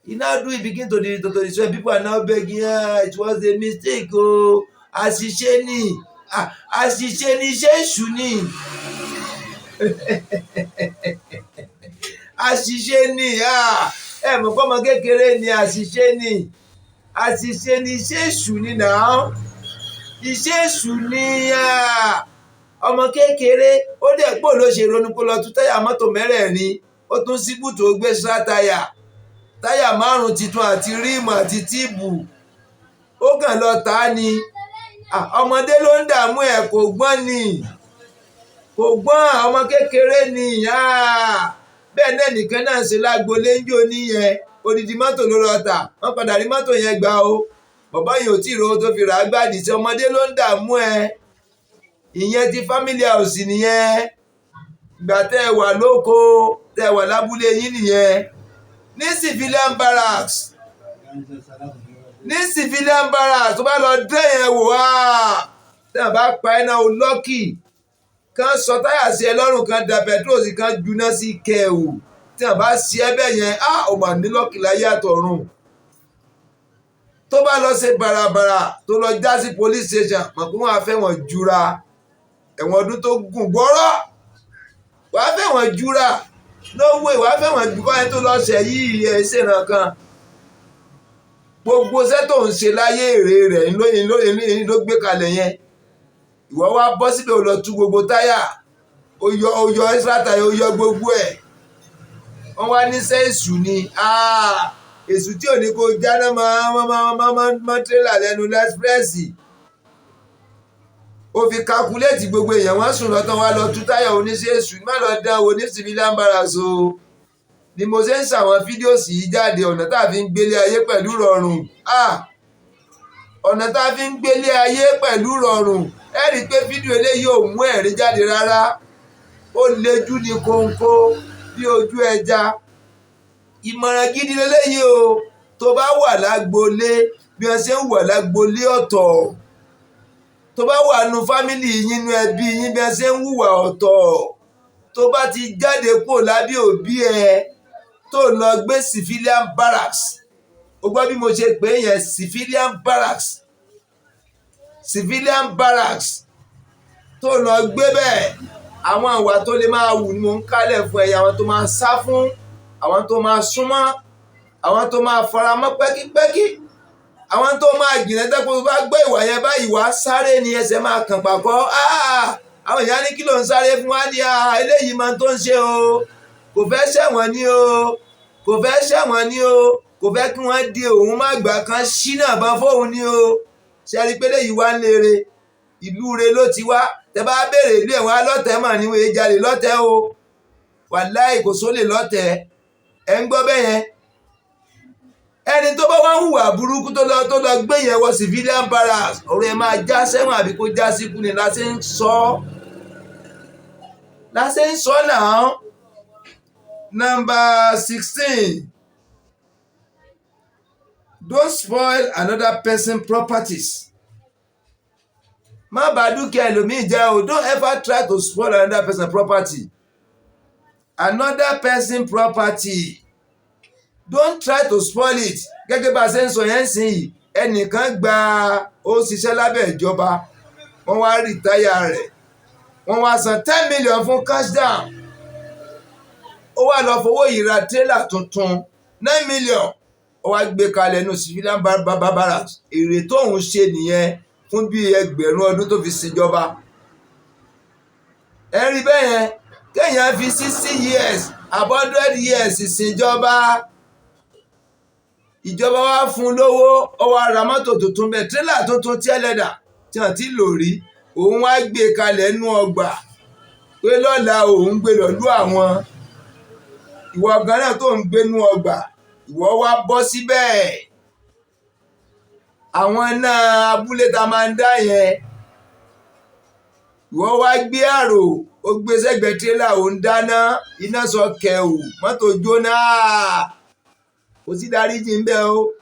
A: You now do it, begin to the sweat. People are now begging, yeah, it was a mistake, oh. Àṣìṣe ni. Àṣìṣe ni ṣéṣù ni. Àṣìṣe ni. Mọ̀ pé ọmọ kékeré ni àṣìṣe ni. Àṣìṣe ni ṣéṣù ni náà. Ìṣéṣù ni. Ọmọ kékeré ó dẹ̀ pò ló ṣe ronú kó lọ tú táyà mọ́tò mẹ́rẹ̀ẹ̀rin. Ó tún síbù tó gbé sá táyà. Táyà 5 titun àti ríìmù àti tíìbù. Ó kàn lọ tà á ni. Ọmọdé ló ń dààmú ẹ̀, kò gbọ́n ni. Kò gbọ́n, ọmọ kékeré ni. Bẹ́ẹ̀ náà nìkan náà ṣe lágbolé ń jò níyẹn. Odidi mọ́tò ló lọ tà. Wọ́n padà rí mọ́tò yẹn gbà o. Bàbá yìí ò tí ì rówó tó fi rà á gbàdì sí ọmọdé ló ń dààmú ẹ̀. Ìyẹn ti family house nìyẹn. Ìgbà tẹ́ ẹ wà lóko, tẹ́ ẹ wà lábúlé yín nìyẹn. Ní Civilian-Barracks. Ní Civilian-Barracks tó bá lọ dé yẹn wò tí wọ́n bá pa ẹ́ náà ó lọ́kì. Kan sọ táyà sí ẹ lọ́rùn, kan da petrol sí, kan juná sí kẹ̀wò. Tí wọ́n bá sí ẹ bẹ́ẹ̀ yẹn, ó mà ní lọ́kì láyé àtọ̀run. Tó bá lọ ṣe bàràbàrà tó lọ já sí police station, mọ̀ pé wọ́n á fẹ́ wọn jura. Ẹ̀wọ̀n ọdún tó gùn gbọ́rọ́. Wàá fẹ́ wọn jura. No way, wàá fẹ́ wọn jù kọ́ ẹni tó lọ ṣẹ̀ yìí ṣèràn kan. Gbogbo iṣẹ́ tó ń ṣe láyé èrè rẹ̀ ló gbé kalẹ̀ yẹn. Ìwọ wá bọ́ síbẹ̀ ó lọ tú gbogbo táyà. Ó yọ extra táyà, ó yọ gbogbo ẹ̀. Wọ́n wá ní sẹ́ẹ̀sù ni. Èṣù tí ò ní kó jáná mọ́ tírélà lẹ́nu lẹ́sprẹ́sì. Ó fi kakuléètì gbogbo èèyàn, wọ́n sùn lọ́tọ́ wá lọ tú táyà oníṣẹ́ẹ̀sù. Má lọ dán wo ní Civilian-Barracks o. Ni mo ṣe ń ṣàwọn fídíò sí jáde ọ̀nà tá a fi ń gbélé ayé pẹ̀lú rọrùn. Ọ̀nà tá a fi ń gbélé ayé pẹ̀lú rọrùn. Ẹ rí i pé fídíò eléyìí ò mú ẹ̀rí jáde rárá. Ó lejú ní kóńkó bí ojú ẹja. Ìmọ̀ràn gidi leléyìí o. Tó bá wà lágbolé bí wọ́n ṣe ń wà lágbolé ọ̀tọ̀. Tó bá wà nù fámìlì yín, nù ẹbí yín bí wọ́n ṣe ń hùwà ọ̀tọ̀. Tó bá ti jáde kúrò lábẹ́ òbí ẹ tó lọ gbé Civilian-Barracks. O gbọ́ bí mo ṣe pè é yẹn, Civilian-Barracks. Civilian-Barracks tó lọ gbé bẹ́ẹ̀. Àwọn ìwà tó lè máa wù ni mo ń kálẹ̀ fún ẹ̀yà. Àwọn tó máa sá fún, àwọn tó máa súnmọ́, àwọn tó máa faramọ́ pẹ́kípẹ́kí, àwọn tó máa jìnnà tẹ́kọ̀ tó bá gbé ìwà yẹn báyìí wá sáré ni ẹsẹ̀ máa kàn pàkọ́. Àwọn ìyá ní kí ló ń sáré fún wa ní eléyìí máa tó ń ṣe o. Kò fẹ́ ṣẹ̀wọ̀n ni o. Kò fẹ́ ṣẹ̀wọ̀n ni o. Kò fẹ́ kí wọ́n di òun má gbà kan ṣínà bá fóun ni o. Ṣé ẹ rí pé léyìí wá ń lere? Ìlú re ló ti wá. Tẹ bá béèrè ìlú ẹ̀ wá lọ́tẹ̀ mà ní wọ́n jalè lọ́tẹ̀ o. Wàláì kò sólè lọ́tẹ̀. Ẹ ń gbọ́ bẹ́ẹ̀ yẹn. Ẹni tó bá wá ń hùwà burúkú tó lọ gbé yẹn wọ Civilian-Barracks, ọ̀rọ̀ ẹ̀ máa já sẹ́wọ̀n àbí kó já síkú ni la ṣe ń sọ. Now. Number 16. Don't spoil another person's properties. Má bà dúkìá ẹlòmíì jẹ́ o. Don't ever try to spoil another person's property. Another person's property. Don't try to spoil it. Gẹ́gẹ́ bá a ṣe ń sọ yẹn sìn yìí, ẹnìkan gba ó ṣiṣẹ́ lábẹ́ ìjọba. wọ́n wá rìtáyà rẹ̀, wọ́n wá san 10 million fún cash down. Ó wá lọ fowó yìí ra tírélà tuntun 9 million. Ó wá gbé kalẹ̀ nínú Civilian-Barracks. Èrè tóun ṣe nìyẹn fún bí ẹgbẹ̀rún ọdún tó fi ṣèjọba. Ẹ rí bẹ́ẹ̀ yẹn, kéèyàn fi 60 years 100 years ṣèjọba. Ìjọba wa fún lówó, ó wá ra mọ́tò tuntun bẹ́ẹ̀, tírélà tuntun tí ẹlẹ́dà tí wọ́n ti lò rí, òun wá gbé kalẹ̀ nínú ọgbà pé lọ́la òun gbé lọ́lú àwọn. Ìwọ gan náà tó ń gbé nínú ọgbà, ìwọ wá bọ́ síbẹ̀. Àwọn náà abúlé ta máa ń dá yẹn, ìwọ wá gbé àrò, ó gbé sẹ́gbẹ̀ẹ́ tírélà, ó ń dáná, iná sọ kẹ̀wù, mọ́tò jóná. Kò sí dáríjì ń bẹ o.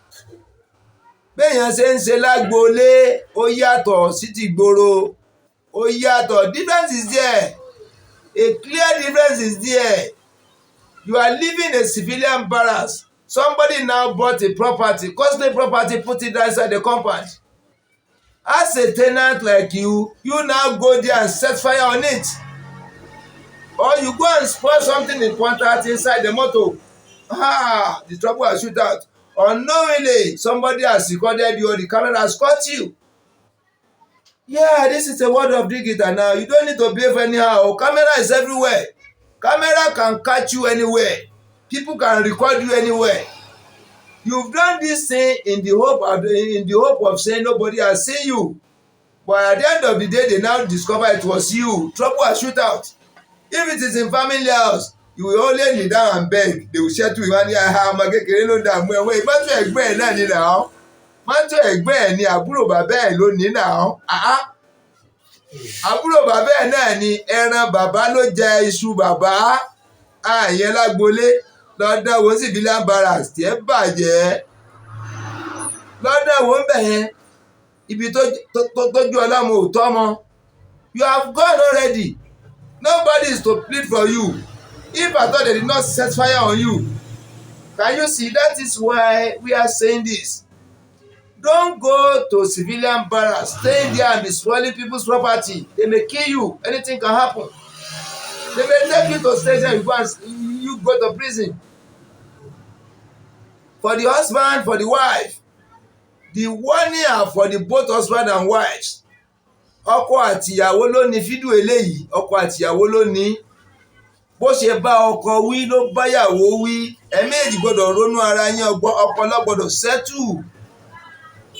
A: Béèyàn ṣe ń ṣe lágboolé ó yàtọ̀ sí ti gbòòrò, ó yàtọ̀. Difference is there, a clear difference is there. You are living a civilian barracks. Somebody now bought a property, costly property, put it inside the compound. As a tenant like you now go there and set fire on it. Or you go and spoil something important inside the motor. The trouble has shoot out. Unknowingly, somebody has recorded you or the camera has caught you. Yeah, this is a world of digital now. You don't need to behave anyhow. Camera is everywhere. Camera can catch you anywhere. People can record you anywhere. You've done this thing in the hope of saying nobody has seen you. But at the end of the day, they now discover it was you. Trouble has shoot out. If it is in family house, you will only kneel down and beg. They will share to you and ọmọ kékeré ló dààmú ẹ̀ wọ́n ìbátú ẹ̀gbẹ́ ẹ̀ náà ní náà. Mọ́tò ẹ̀gbẹ́ ẹ̀ ni àbúrò bàbá ẹ̀ ló ní náà. Àbúrò bàbá ẹ̀ náà ni ẹran bàbá ló jẹ iṣu bàbá. Àyẹn lágbolé lọ́dọ̀ wo Civilian-Barracks tí ẹ bàjẹ́. Lọ́dọ̀ wo ń bẹ̀ yẹn ibi tójú ọlọ́mọ ò tọ́mọ. You have gone already. Nobody is to plead for you. If I thought they did not set fire on you. Can you see? That is why we are saying this. Don't go to Civilian-Barracks. Stay there and be spoiling people's property. They may kill you. Anything can happen. They may take you to station. You go to prison. For the husband, for the wife, the warning are for the both husband and wives. Ọkọ àtìyàwó ló ní fídíò eléyìí. Ọkọ àtìyàwó ló ní. Bó ṣe bá ọkọ wí ló báyàwó wí. Ẹ̀mẹ́jì gbọ́dọ̀ ronú ara yín, ọpọlọ gbọ́dọ̀ settle.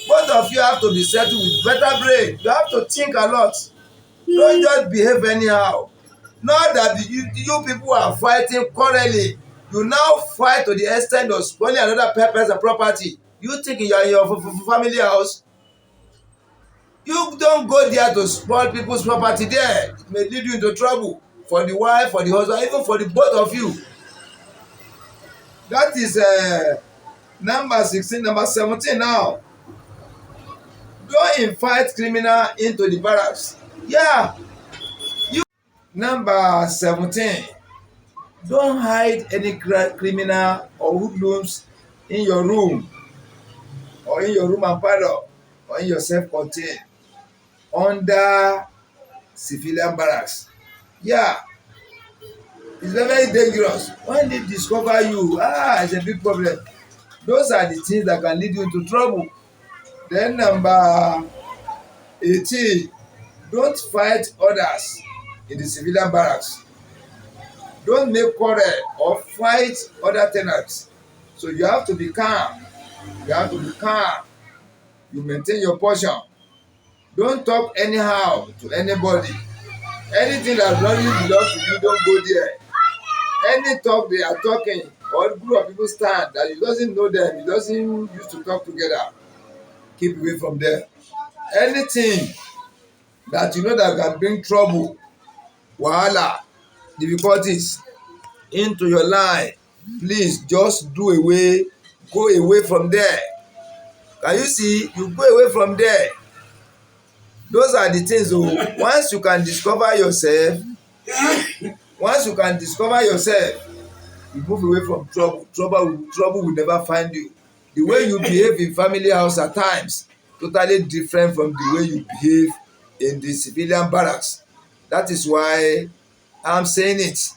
A: Both of you have to be settled with better brain. You have to think a lot. Don't just behave anyhow. Not that you people are fighting quarreling. You now fight to the extent of spoiling another person's property. You think in your family house? You don't go there to spoil people's property there. It may lead you into trouble for the wife, for the husband, even for the both of you. That is number 16. Number 17 now. Don't invite criminal into the barracks. Yeah. Number 17. Don't hide any criminal or hoodlums in your room, or in your room and parlor, or in your self-contained under Civilian-Barracks. Yeah. It's very dangerous. When they discover you, it's a big problem. Those are the things that can lead you into trouble. Then number 18, don't fight others in the Civilian-Barracks. Don't make quarrel or fight other tenants. So you have to be calm. You have to be calm. You maintain your portion. Don't talk anyhow to anybody. Anything that really belongs to you, don't go there. Any talk they are talking, or group of people stand that you doesn't know them, you doesn't used to talk together, keep away from there. Anything that you know that can bring trouble, wahala, difficulties into your life, please just go away from there. Can you see? You go away from there. Those are the things. Once you can discover yourself, you move away from trouble. Trouble will never find you. The way you behave in family house at times totally different from the way you behave in the civilian barracks. That is why I'm saying it.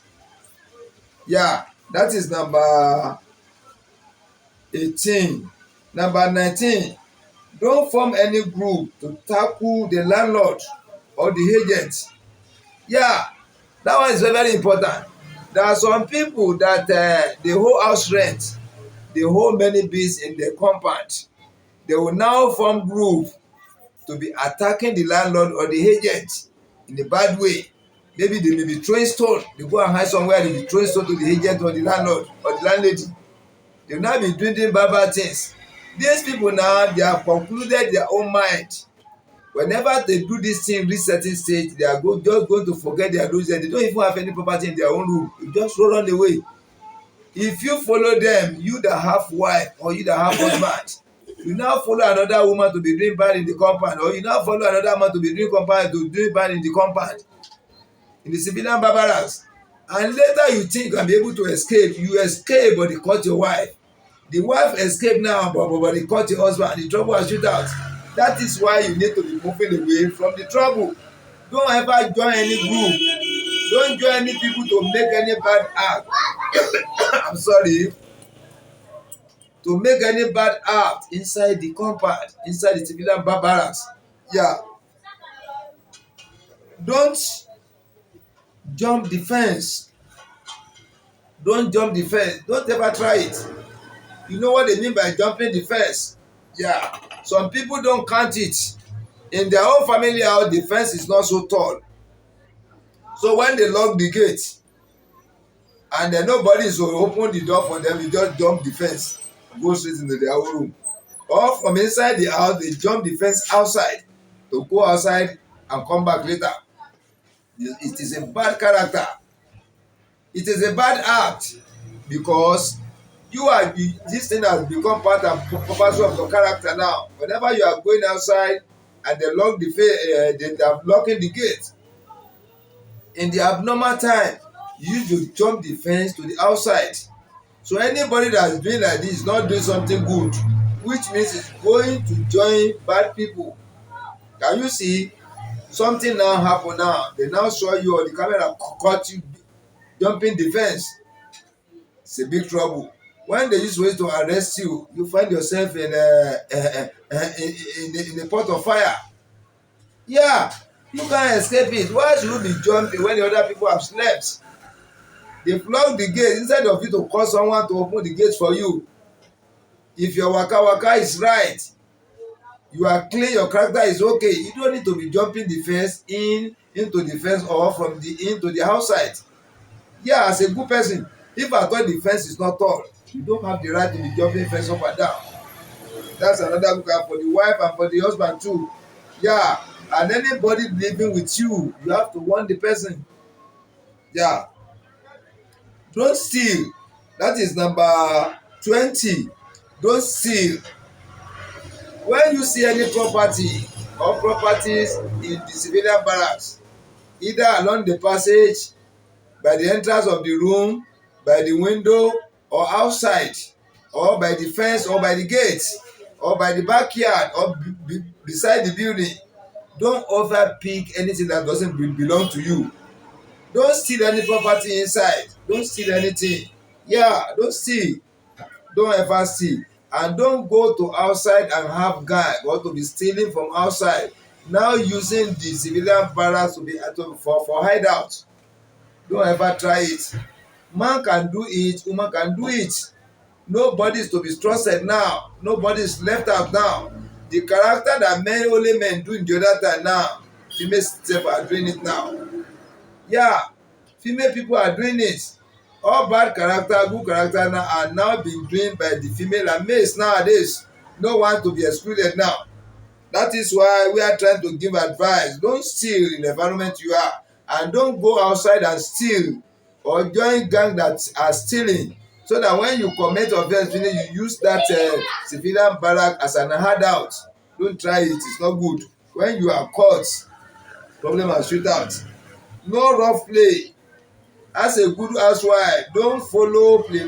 A: Yeah, that is number 18. Number 19, don't form any group to tackle the landlord or the agent. Yeah, that one is very, very important. There are some people that they hold house rent, they hold many bills in their compound. They will now form group to be attacking the landlord or the agent in a bad way. Maybe they may be throwing stone. They go and hide somewhere, they be throwing stone to the agent or the landlord or the landlady. They will now be doing bad things. These people now, they have concluded their own mind. Whenever they do this thing reach certain stage, they are just going to forget their rules. They don't even have any property in their own room. You just roll on away. If you follow them, you that have wife or you that have husband, you now follow another woman to be doing bad in the compound, or you now follow another man to be doing bad in the compound, in the civilian barracks, and later you think you can be able to escape. You escape, but they caught your wife. The wife escape now, but they caught your husband, and the trouble has shoot out. That is why you need to be moving away from the trouble. Don't ever join any group. Don't join any people to make any bad act. I'm sorry. To make any bad act inside the compound, inside the civilian barracks. Yeah. Don't jump the fence. Don't jump the fence. Don't ever try it. You know what they mean by jumping the fence? Yeah. Some people don't count it. In their own family house, the fence is not so tall. So when they lock the gate and then nobody is to open the door for them, you just jump the fence, go straight into their own room. Or from inside the house, they jump the fence outside to go outside and come back later. It is a bad character. It is a bad act because this thing has become part and purpose of your character now. Whenever you are going outside and they lock they are blocking the gate, in the abnormal time, you need to jump the fence to the outside. So anybody that is doing like this is not doing something good, which means it's going to join bad people. Can you see? Something now happen now. They now show you, or the camera caught you jumping the fence. It's a big trouble. When they use ways to arrest you, you find yourself in a pot of fire. Yeah, you can't escape it. Why should you be jumping when the other people have slept? They block the gate instead of you to call someone to open the gate for you. If your waka is right, you are clean, your character is okay, you don't need to be jumping the fence into the fence or from the into the outside. Yeah, as a good person, if I thought the fence is not tall, you don't have the right to be jumping fence up and down. That's another book for the wife and for the husband too. Yeah, and anybody living with you, you have to warn the person. Yeah. Don't steal. That is number 20. Don't steal. When you see any property or properties in the civilian barracks, either along the passage, by the entrance of the room, by the window, or outside, or by the fence, or by the gate, or by the backyard, or beside the building, don't overpick anything that doesn't belong to you. Don't steal any property inside. Don't steal anything. Yeah, don't steal. Don't ever steal. And don't go to outside and have gang or to be stealing from outside. Now using the civilian barracks to be for hideout. Don't ever try it. Man can do it, woman can do it. Nobody is to be trusted now. Nobody is left out now. The character that only men do in the other time now, female self are doing it now. Yeah, female people are doing it. All bad character, good character now are now being doing by the female and males nowadays. No one to be excluded now. That is why we are trying to give advice. Don't steal in the environment you are, and don't go outside and steal or join gang that are stealing, so that when you commit offense, you use that civilian barrack as an handout. Don't try it. It's not good. When you are caught, problem and shoot out. No rough play. As a good housewife, don't follow play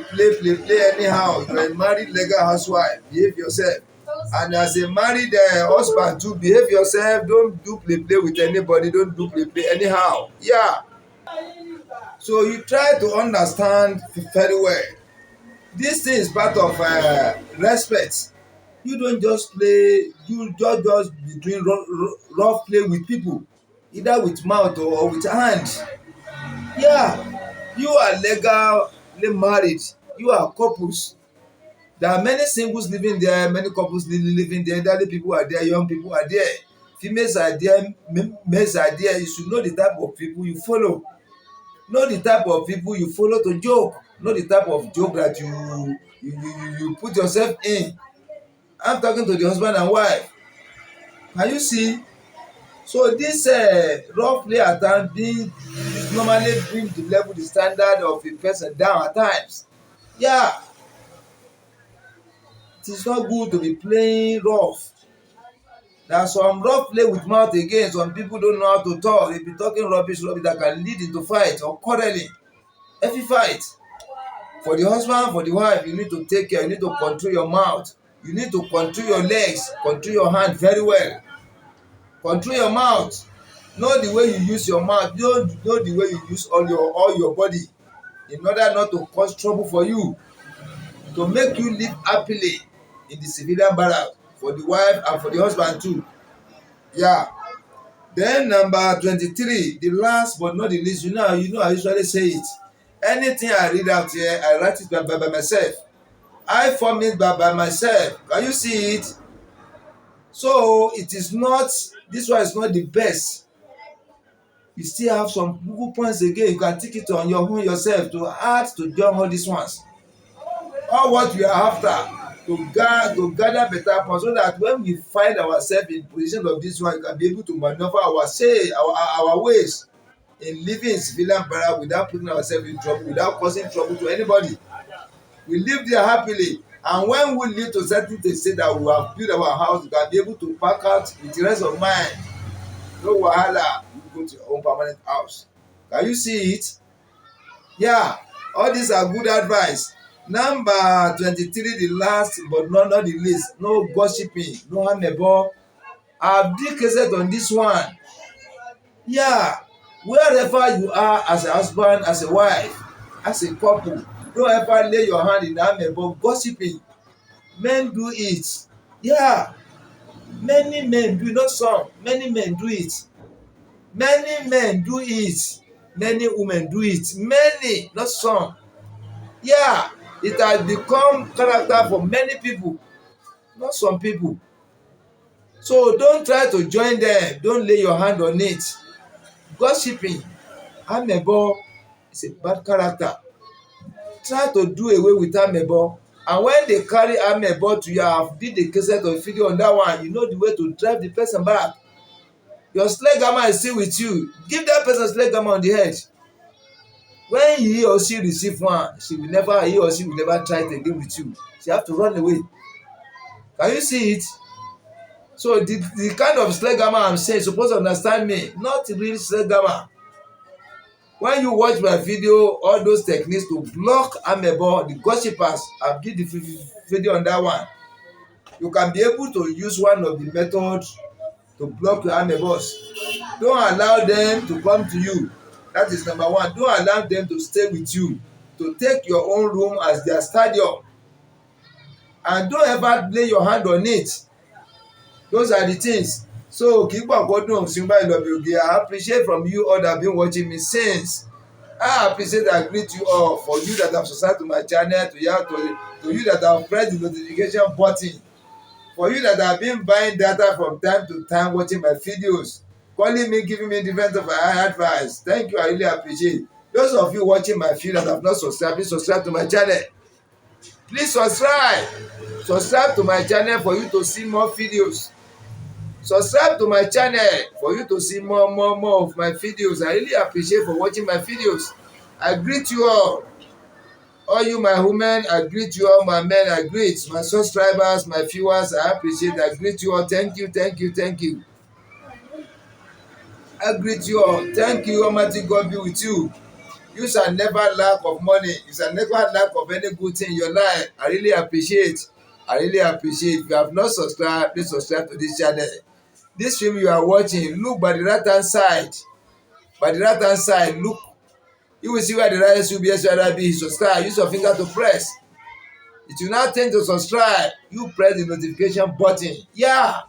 A: anyhow. You are a married legal housewife. Behave yourself. And as a married husband too, behave yourself. Don't do play with anybody. Don't do play anyhow. Yeah. So you try to understand very well. This thing is part of respect. You don't just play. You just be doing rough play with people, either with mouth or with hand. Yeah. You are legally married. You are couples. There are many singles living there, many couples living there, elderly people are there, young people are there, females are there, males are there. You should know the type of people you follow. Know the type of people you follow to joke. Know the type of joke that you put yourself in. I'm talking to the husband and wife. Can you see? So this rough play at times being normally bring the level, the standard of a person down at times. Yeah, it is not good to be playing rough. There are some rough play with mouth again. Some people don't know how to talk. They be talking rubbish that can lead into fight or quarreling. Every fight. For the husband, for the wife, you need to take care. You need to control your mouth. You need to control your legs, control your hand very well. Control your mouth. Know the way you use your mouth. Know the way you use all your body, in order not to cause trouble for you, to make you live happily in the civilian barrack, for the wife and for the husband too. Yeah. Then number 23, the last but not the least, I usually say it. Anything I read out here, I write it by myself. I form it by myself. Can you see it? So it is not, this one is not the best. You still have some Google points again. You can take it on your own yourself to add to join all these ones. All what we are after, to gather better points, so that when we find ourselves in position of this one, we can be able to maneuver our ways in living in civilian barrack without putting ourselves in trouble, without causing trouble to anybody. We live there happily, and when we live to certain things, say that we have built our house, we can be able to pack out with the rest of mind. No wahala, you go to your own permanent house. Can you see it? Yeah, all these are good advice. Number 23, the last but not the least, no gossiping, no amebo. I've dedicated on this one. Yeah, wherever you are as a husband, as a wife, as a couple, don't ever lay your hand in amebo gossiping. Men do it. Yeah, many men do, not some. Many men do it. Many men do it. Many women do it. Many, not some. Yeah, it has become character for many people, not some people. So don't try to join them. Don't lay your hand on it. Gossiping, amebo, is a bad character. Try to do away with amebo. And when they carry amebo to you, I have did the cassette or video on that one, you know the way to drive the person back. Your sledgehammer is still with you. Give that person sledgehammer on the head. When he or she receive one, he or she will never try it again with you. She have to run away. Can you see it? So the kind of sledgehammer I'm saying, suppose to understand me, not real sledgehammer. When you watch my video, all those techniques to block amebo, the gossipers, I've did the video on that one. You can be able to use one of the methods to block your amebos. Don't allow them to come to you. That is number one. Don't allow them to stay with you, to take your own room as their stadium. And don't ever lay your hand on it. Those are the things. So keep on going Simba Ilobi. I appreciate from you all that have been watching me since. I appreciate, I greet you all. For you that have subscribed to my channel, to you that have pressed the notification button, for you that have been buying data from time to time, watching my videos, calling me, giving me different of my advice. Thank you, I really appreciate. Those of you watching my video that have not subscribed, please subscribe to my channel. Please subscribe. Subscribe to my channel for you to see more videos. Subscribe to my channel for you to see more of my videos. I really appreciate for watching my videos. I greet you all you my women, I greet you all my men, I greet my subscribers, my viewers, I appreciate, I greet you all. Thank you. I greet you all. Thank you, Almighty God be with you. You shall never lack of money. You shall never lack of any good thing in your life. I really appreciate. I really appreciate. If you have not subscribed, please subscribe to this channel. This film you are watching, look by the right hand side. By the right hand side, look. You will see where the right should be, SRIB. Subscribe. Use your finger to press. It will now tend to subscribe. You press the notification button. Yeah.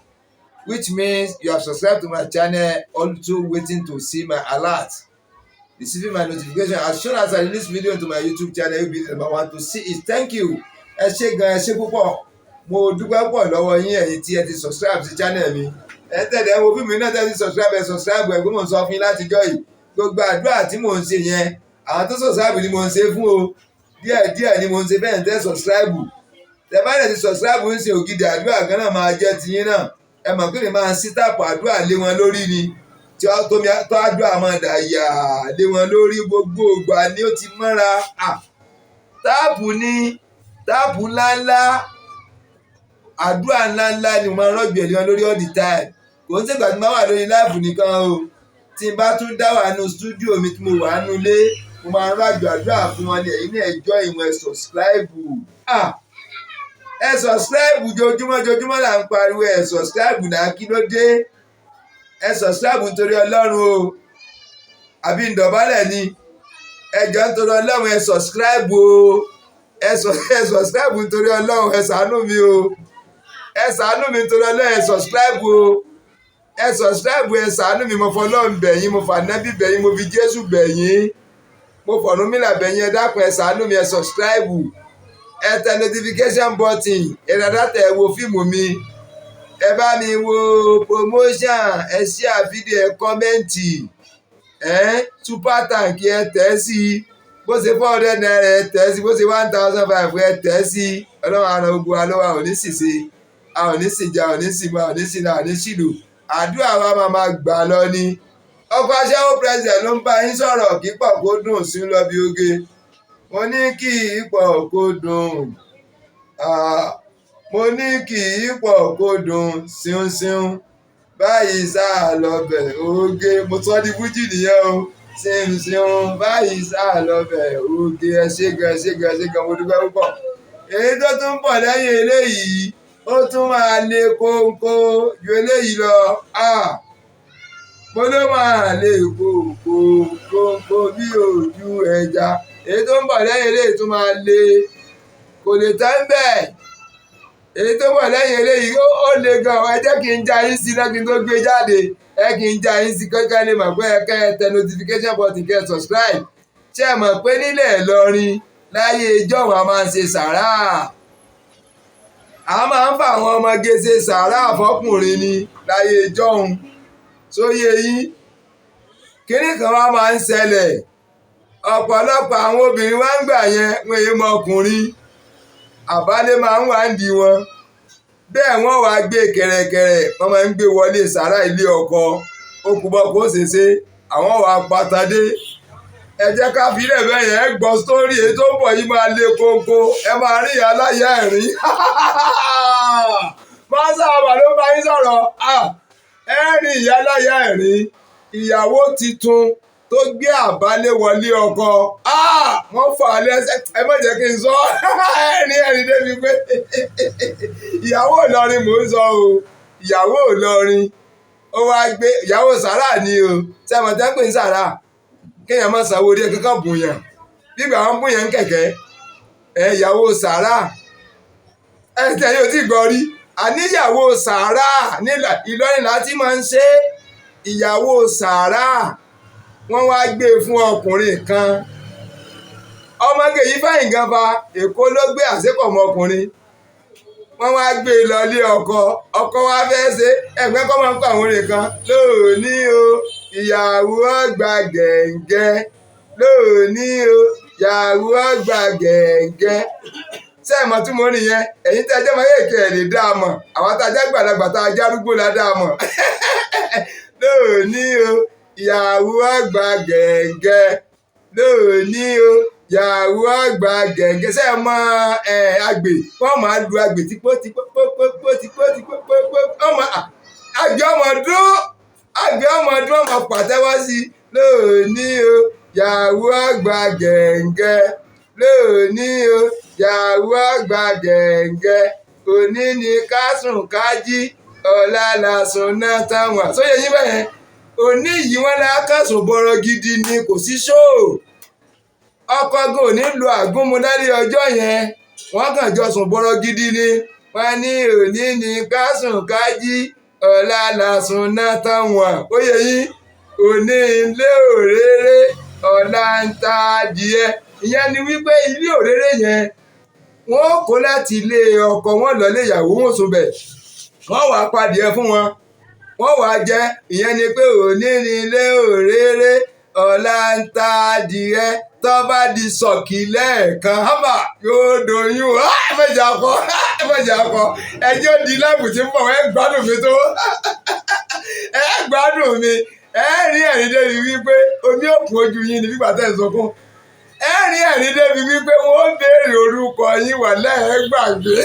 A: Which means you have subscribed to my channel, also waiting to see my alert. Receiving my notification as soon as I release video to my YouTube channel, you'll be the number one to see it. Thank you. Ẹ ṣé gan, ẹ ṣé púpọ̀. Mo dúpẹ́ pọ̀ lọ́wọ́ yín ẹ̀yin tí ẹ ti subscribe sí channel mi. Ẹ tẹ̀lé ẹ wo fíìmù náà tẹ́ ti subscribe ẹ gbé mò ń sọ fún yín látijọ́ yìí. Gbogbo àdúrà tí mò ń ṣe yẹn, àwọn tó subscribe ni mò ń ṣe fún o. Díẹ̀díẹ̀ ni mò ń ṣe bẹ́ẹ̀ tẹ́ subscribe. Tẹ́ bá dẹ̀ ti subscribe ń ṣe ògidì àdúrà gan náà máa jẹ́ tiyín náà. Ẹ mọ̀ pé mi máa ń sí táàpù àdúrà lé wọn lórí ni. Tí ó tó àdúrà máa dà yà lé wọn lórí gbogbo ìgbà ni ó ti mọ́ra. Táàpù ni táàpù ńláńlá àdúrà ńláńlá ni mo máa ń rọ̀gbẹ̀ lé wọn lórí all the time. Kò ń ṣègbà tí mo wà lórí láìpù nìkan o. Tí n bá tún dá wà nínú stúdíò mi tí mo wà nínú ilé, mo máa ń rọ̀gbẹ̀ àdúrà fún wọn ní ẹ̀yin náà ẹjọ́ ìwọ̀n ẹ̀ subscribe. Ẹ subscribe jojúmọ́ là ń pariwo ẹ subscribe náà kí ló dé? Ẹ subscribe nítorí Ọlọ́run o. Àbí ìdọ̀bálẹ̀ ni? Ẹ jọ̀ọ́ nítorí Ọlọ́run ẹ subscribe o. Ẹ subscribe nítorí Ọlọ́run ẹ ṣàánú mi o. Ẹ ṣàánú mi nítorí Ọlọ́run ẹ subscribe o. Ẹ subscribe ẹ ṣàánú mi, mo fọlọ́run bẹ̀yín, mo fànábì bẹ̀yín, mo fi Jésù bẹ̀yín, mo fọ̀rúnmìlà bẹ̀yín, ẹ dákun ẹ ṣàánú mi ẹ subscribe. Ẹ tẹ notification button, ẹ dáadáa tẹ wo fíìmù mi. Ẹ bá mi wo promotion, ẹ share fídíò, ẹ kọ́mẹ́ǹtì. Super tank ẹ tẹ̀ sí. Bó ṣe 400 naira ẹ tẹ̀ sí, bó ṣe 1,500 ẹ tẹ̀ sí. Ọlọ́run àrùn ogun wa lọ́wọ́ àwọn oníṣìṣe, àwọn oníṣìjà, àwọn oníṣìmọ̀, àwọn oníṣìnà, àwọn oníṣìlù. Àdúrà wa máa gbà lọ ni. Ọkọ̀ aṣẹ́wó president ló ń bá yín sọ̀rọ̀ kí pọ̀ kó dùn sí lọ bí oge. Mo ní kí ipò kó dùn. Mo ní kí ipò kó dùn síúnsíún. Báyìí sáà lọ́bẹ̀ oge. Mo sọ di fújì nìyẹn o. Síúnsíún. Báyìí sáà lọ́bẹ̀ oge. Ẹ ṣé gan, ẹ ṣé gan, ẹ ṣé gan. Mo dúpẹ́ púpọ̀. Èyí tó tún pọ̀ lẹ́yìn eléyìí, ó tún máa le kóńkó ju eléyìí lọ. Mo ló máa le kóńkó bí ojú ẹja. Èyí tó ń bọ̀ lẹ́yìn eléyìí tún máa le, kò lè tán bẹ́ẹ̀. Èyí tó ń bọ̀ lẹ́yìn eléyìí ó le gan. Ẹ jẹ́ kí n já yín sí lẹ́kìn tó gbé jáde. Ẹ kí n já yín sí kẹ́kẹ́ lè mọ̀ pé ẹ kẹ́ ẹ tẹ notification button kẹ́ ẹ subscribe. Ṣé ẹ mọ̀ pé nílẹ̀ Ìlọrin láyé ìjọ́un a máa ń ṣe sàrà? A máa ń fa àwọn ọmọge ṣe sàrà fọkùnrin ni láyé ìjọ́un. Sóyè yín. Kíní kan wá máa ń ṣẹlẹ̀. Ọ̀pọ̀lọpọ̀ àwọn obìnrin wá ń gbà yẹn wọ́n èé mọ ọkùnrin. Àbálé máa ń wá ń di wọn. Bẹ́ẹ̀ wọ́n wá gbé kẹ̀rẹ̀kẹ̀rẹ̀, wọ́n máa ń gbé wọlé sàrà ilé ọkọ. Okùnbọ̀ kò ṣèṣe, àwọn wà pátádé. Ẹ jẹ́ ká fi ilẹ̀ bẹ́ẹ̀ yẹn gbọ́ sítórì èyí tó ń bọ̀ yìí máa le kóńkó. Ẹ máa rí aláyà ẹ̀rín. Máa sábà ló bá yín sọ̀rọ̀. Ẹ rí ìyá aláyà ẹ̀rín. Ìyàwó titun tó gbé àbálé wọlé ọkọ. Wọ́n fà á lẹ́sẹ̀. Ẹ má jẹ́ kí n sọ. Ẹ̀rín débi pé ìyàwó Ìlọrin mò ń sọ o. Ìyàwó Ìlọrin ó wá gbé ìyàwó sàrà ni o. Ṣé ẹ mọ̀ tẹ́ ń pè ní sàrà? Kéèyàn má sanwó orí ẹ kankan bùnyàn. Bígbà wọn bùnyàn ń kẹ̀kẹ́. Ìyàwó sàrà. Tẹ̀ yóò tí gbọ́ rí. Àníyàwó sàrà ní Ìlọrin láti máa ń ṣe ìyàwó sàrà. Wọ́n wá gbé fún ọkùnrin kan. Ọmọge yìí fàyìn gan fa. Èkó ló gbé àṣepọ̀ mọ́ ọkùnrin. Wọ́n wá gbé lọ ilé ọkọ. Ọkọ wa fẹ́ ṣe ẹgbẹ́ kọ́ máa ń pa àwọn orin kan. Lónìí o ìyàwó ọgbà gẹ̀ǹgẹ̀. Lónìí o ìyàwó ọgbà gẹ̀ǹgẹ̀. Ṣé ẹ mọ̀ tí mo rí yẹn? Ẹ̀yin tí a jẹ́ máa yèké ẹ̀ lè dá a mọ̀. Àwọn tá a jẹ́ gbàlagbà tá a jẹ́ arúgbó la dá a mọ̀. Lónìí o ìyàwó ọgbà gẹ̀ǹgẹ̀. Lónìí o ìyàwó ọgbà gẹ̀ǹgẹ̀. Ṣé ẹ mọ àgbè? Wọ́n máa lu àgbè tipó. Àgbè ọmọ dún ọmọ pàtẹ́wọ́ sí. Lónìí o ìyàwó ọgbà gẹ̀ǹgẹ̀. Lónìí o ìyàwó ọgbà gẹ̀ǹgẹ̀. òní ni ká sùn ká jí ọ̀la làsùn náà táwọn sóyè yín bẹ́ẹ̀ òní yìí wọ́n lá kásùn bọ̀rọ̀ gidi ni kò sí ṣóò ọkọ gan ò ní lo àgúnmúlálẹ́ ọjọ́ yẹn wọ́n kàn jọ sùn bọ̀rọ̀ gidi ni wọ́n ní òní ni ká sùn ká jí ọ̀la làsùn náà táwọn ó yẹ yín òní ilé òréré ọ̀la ń ta adìẹ ìyẹn ni wípé ilé òréré yẹn wọ́n kó láti ilé ọkọ wọn lọ ilé ìyàwó wọn sùn bẹ̀ wọ́n wàá padìẹ fún wọn wọ́n wàá jẹ ìyẹn ni pé òní ni ilé òréré ọ̀la ń ta adìẹ tó bá di sọ̀kì lẹ́ẹ̀kan hábà yóò doyún ẹ̀mẹ́jà kọ ẹjọ́ di láàbù tí ń bọ̀ ẹ gbádùn mi tó ẹ gbádùn mi ẹ rí ẹ̀rín débi wípé omi òkun ojú yín ni bígbà tẹ̀ ń sọkún ẹ rí ẹ̀rín débi wípé wọ́n béèrè orúkọ yín wà lẹ́ẹ̀gbàgbé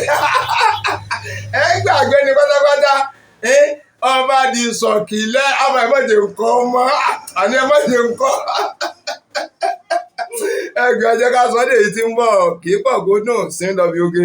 A: ẹ gbàgbé ni pátápátá ọba di sọ̀kì lẹ́ àmọ́ ẹ má jẹ́ nǹkan ọmọ àní ẹ má jẹ́ nǹkan ẹgbẹ́ ọjọ́ ká sọ́dẹ̀ yìí ti ń bọ̀ kì í pọ̀ kó dùn sí lọ bí oge.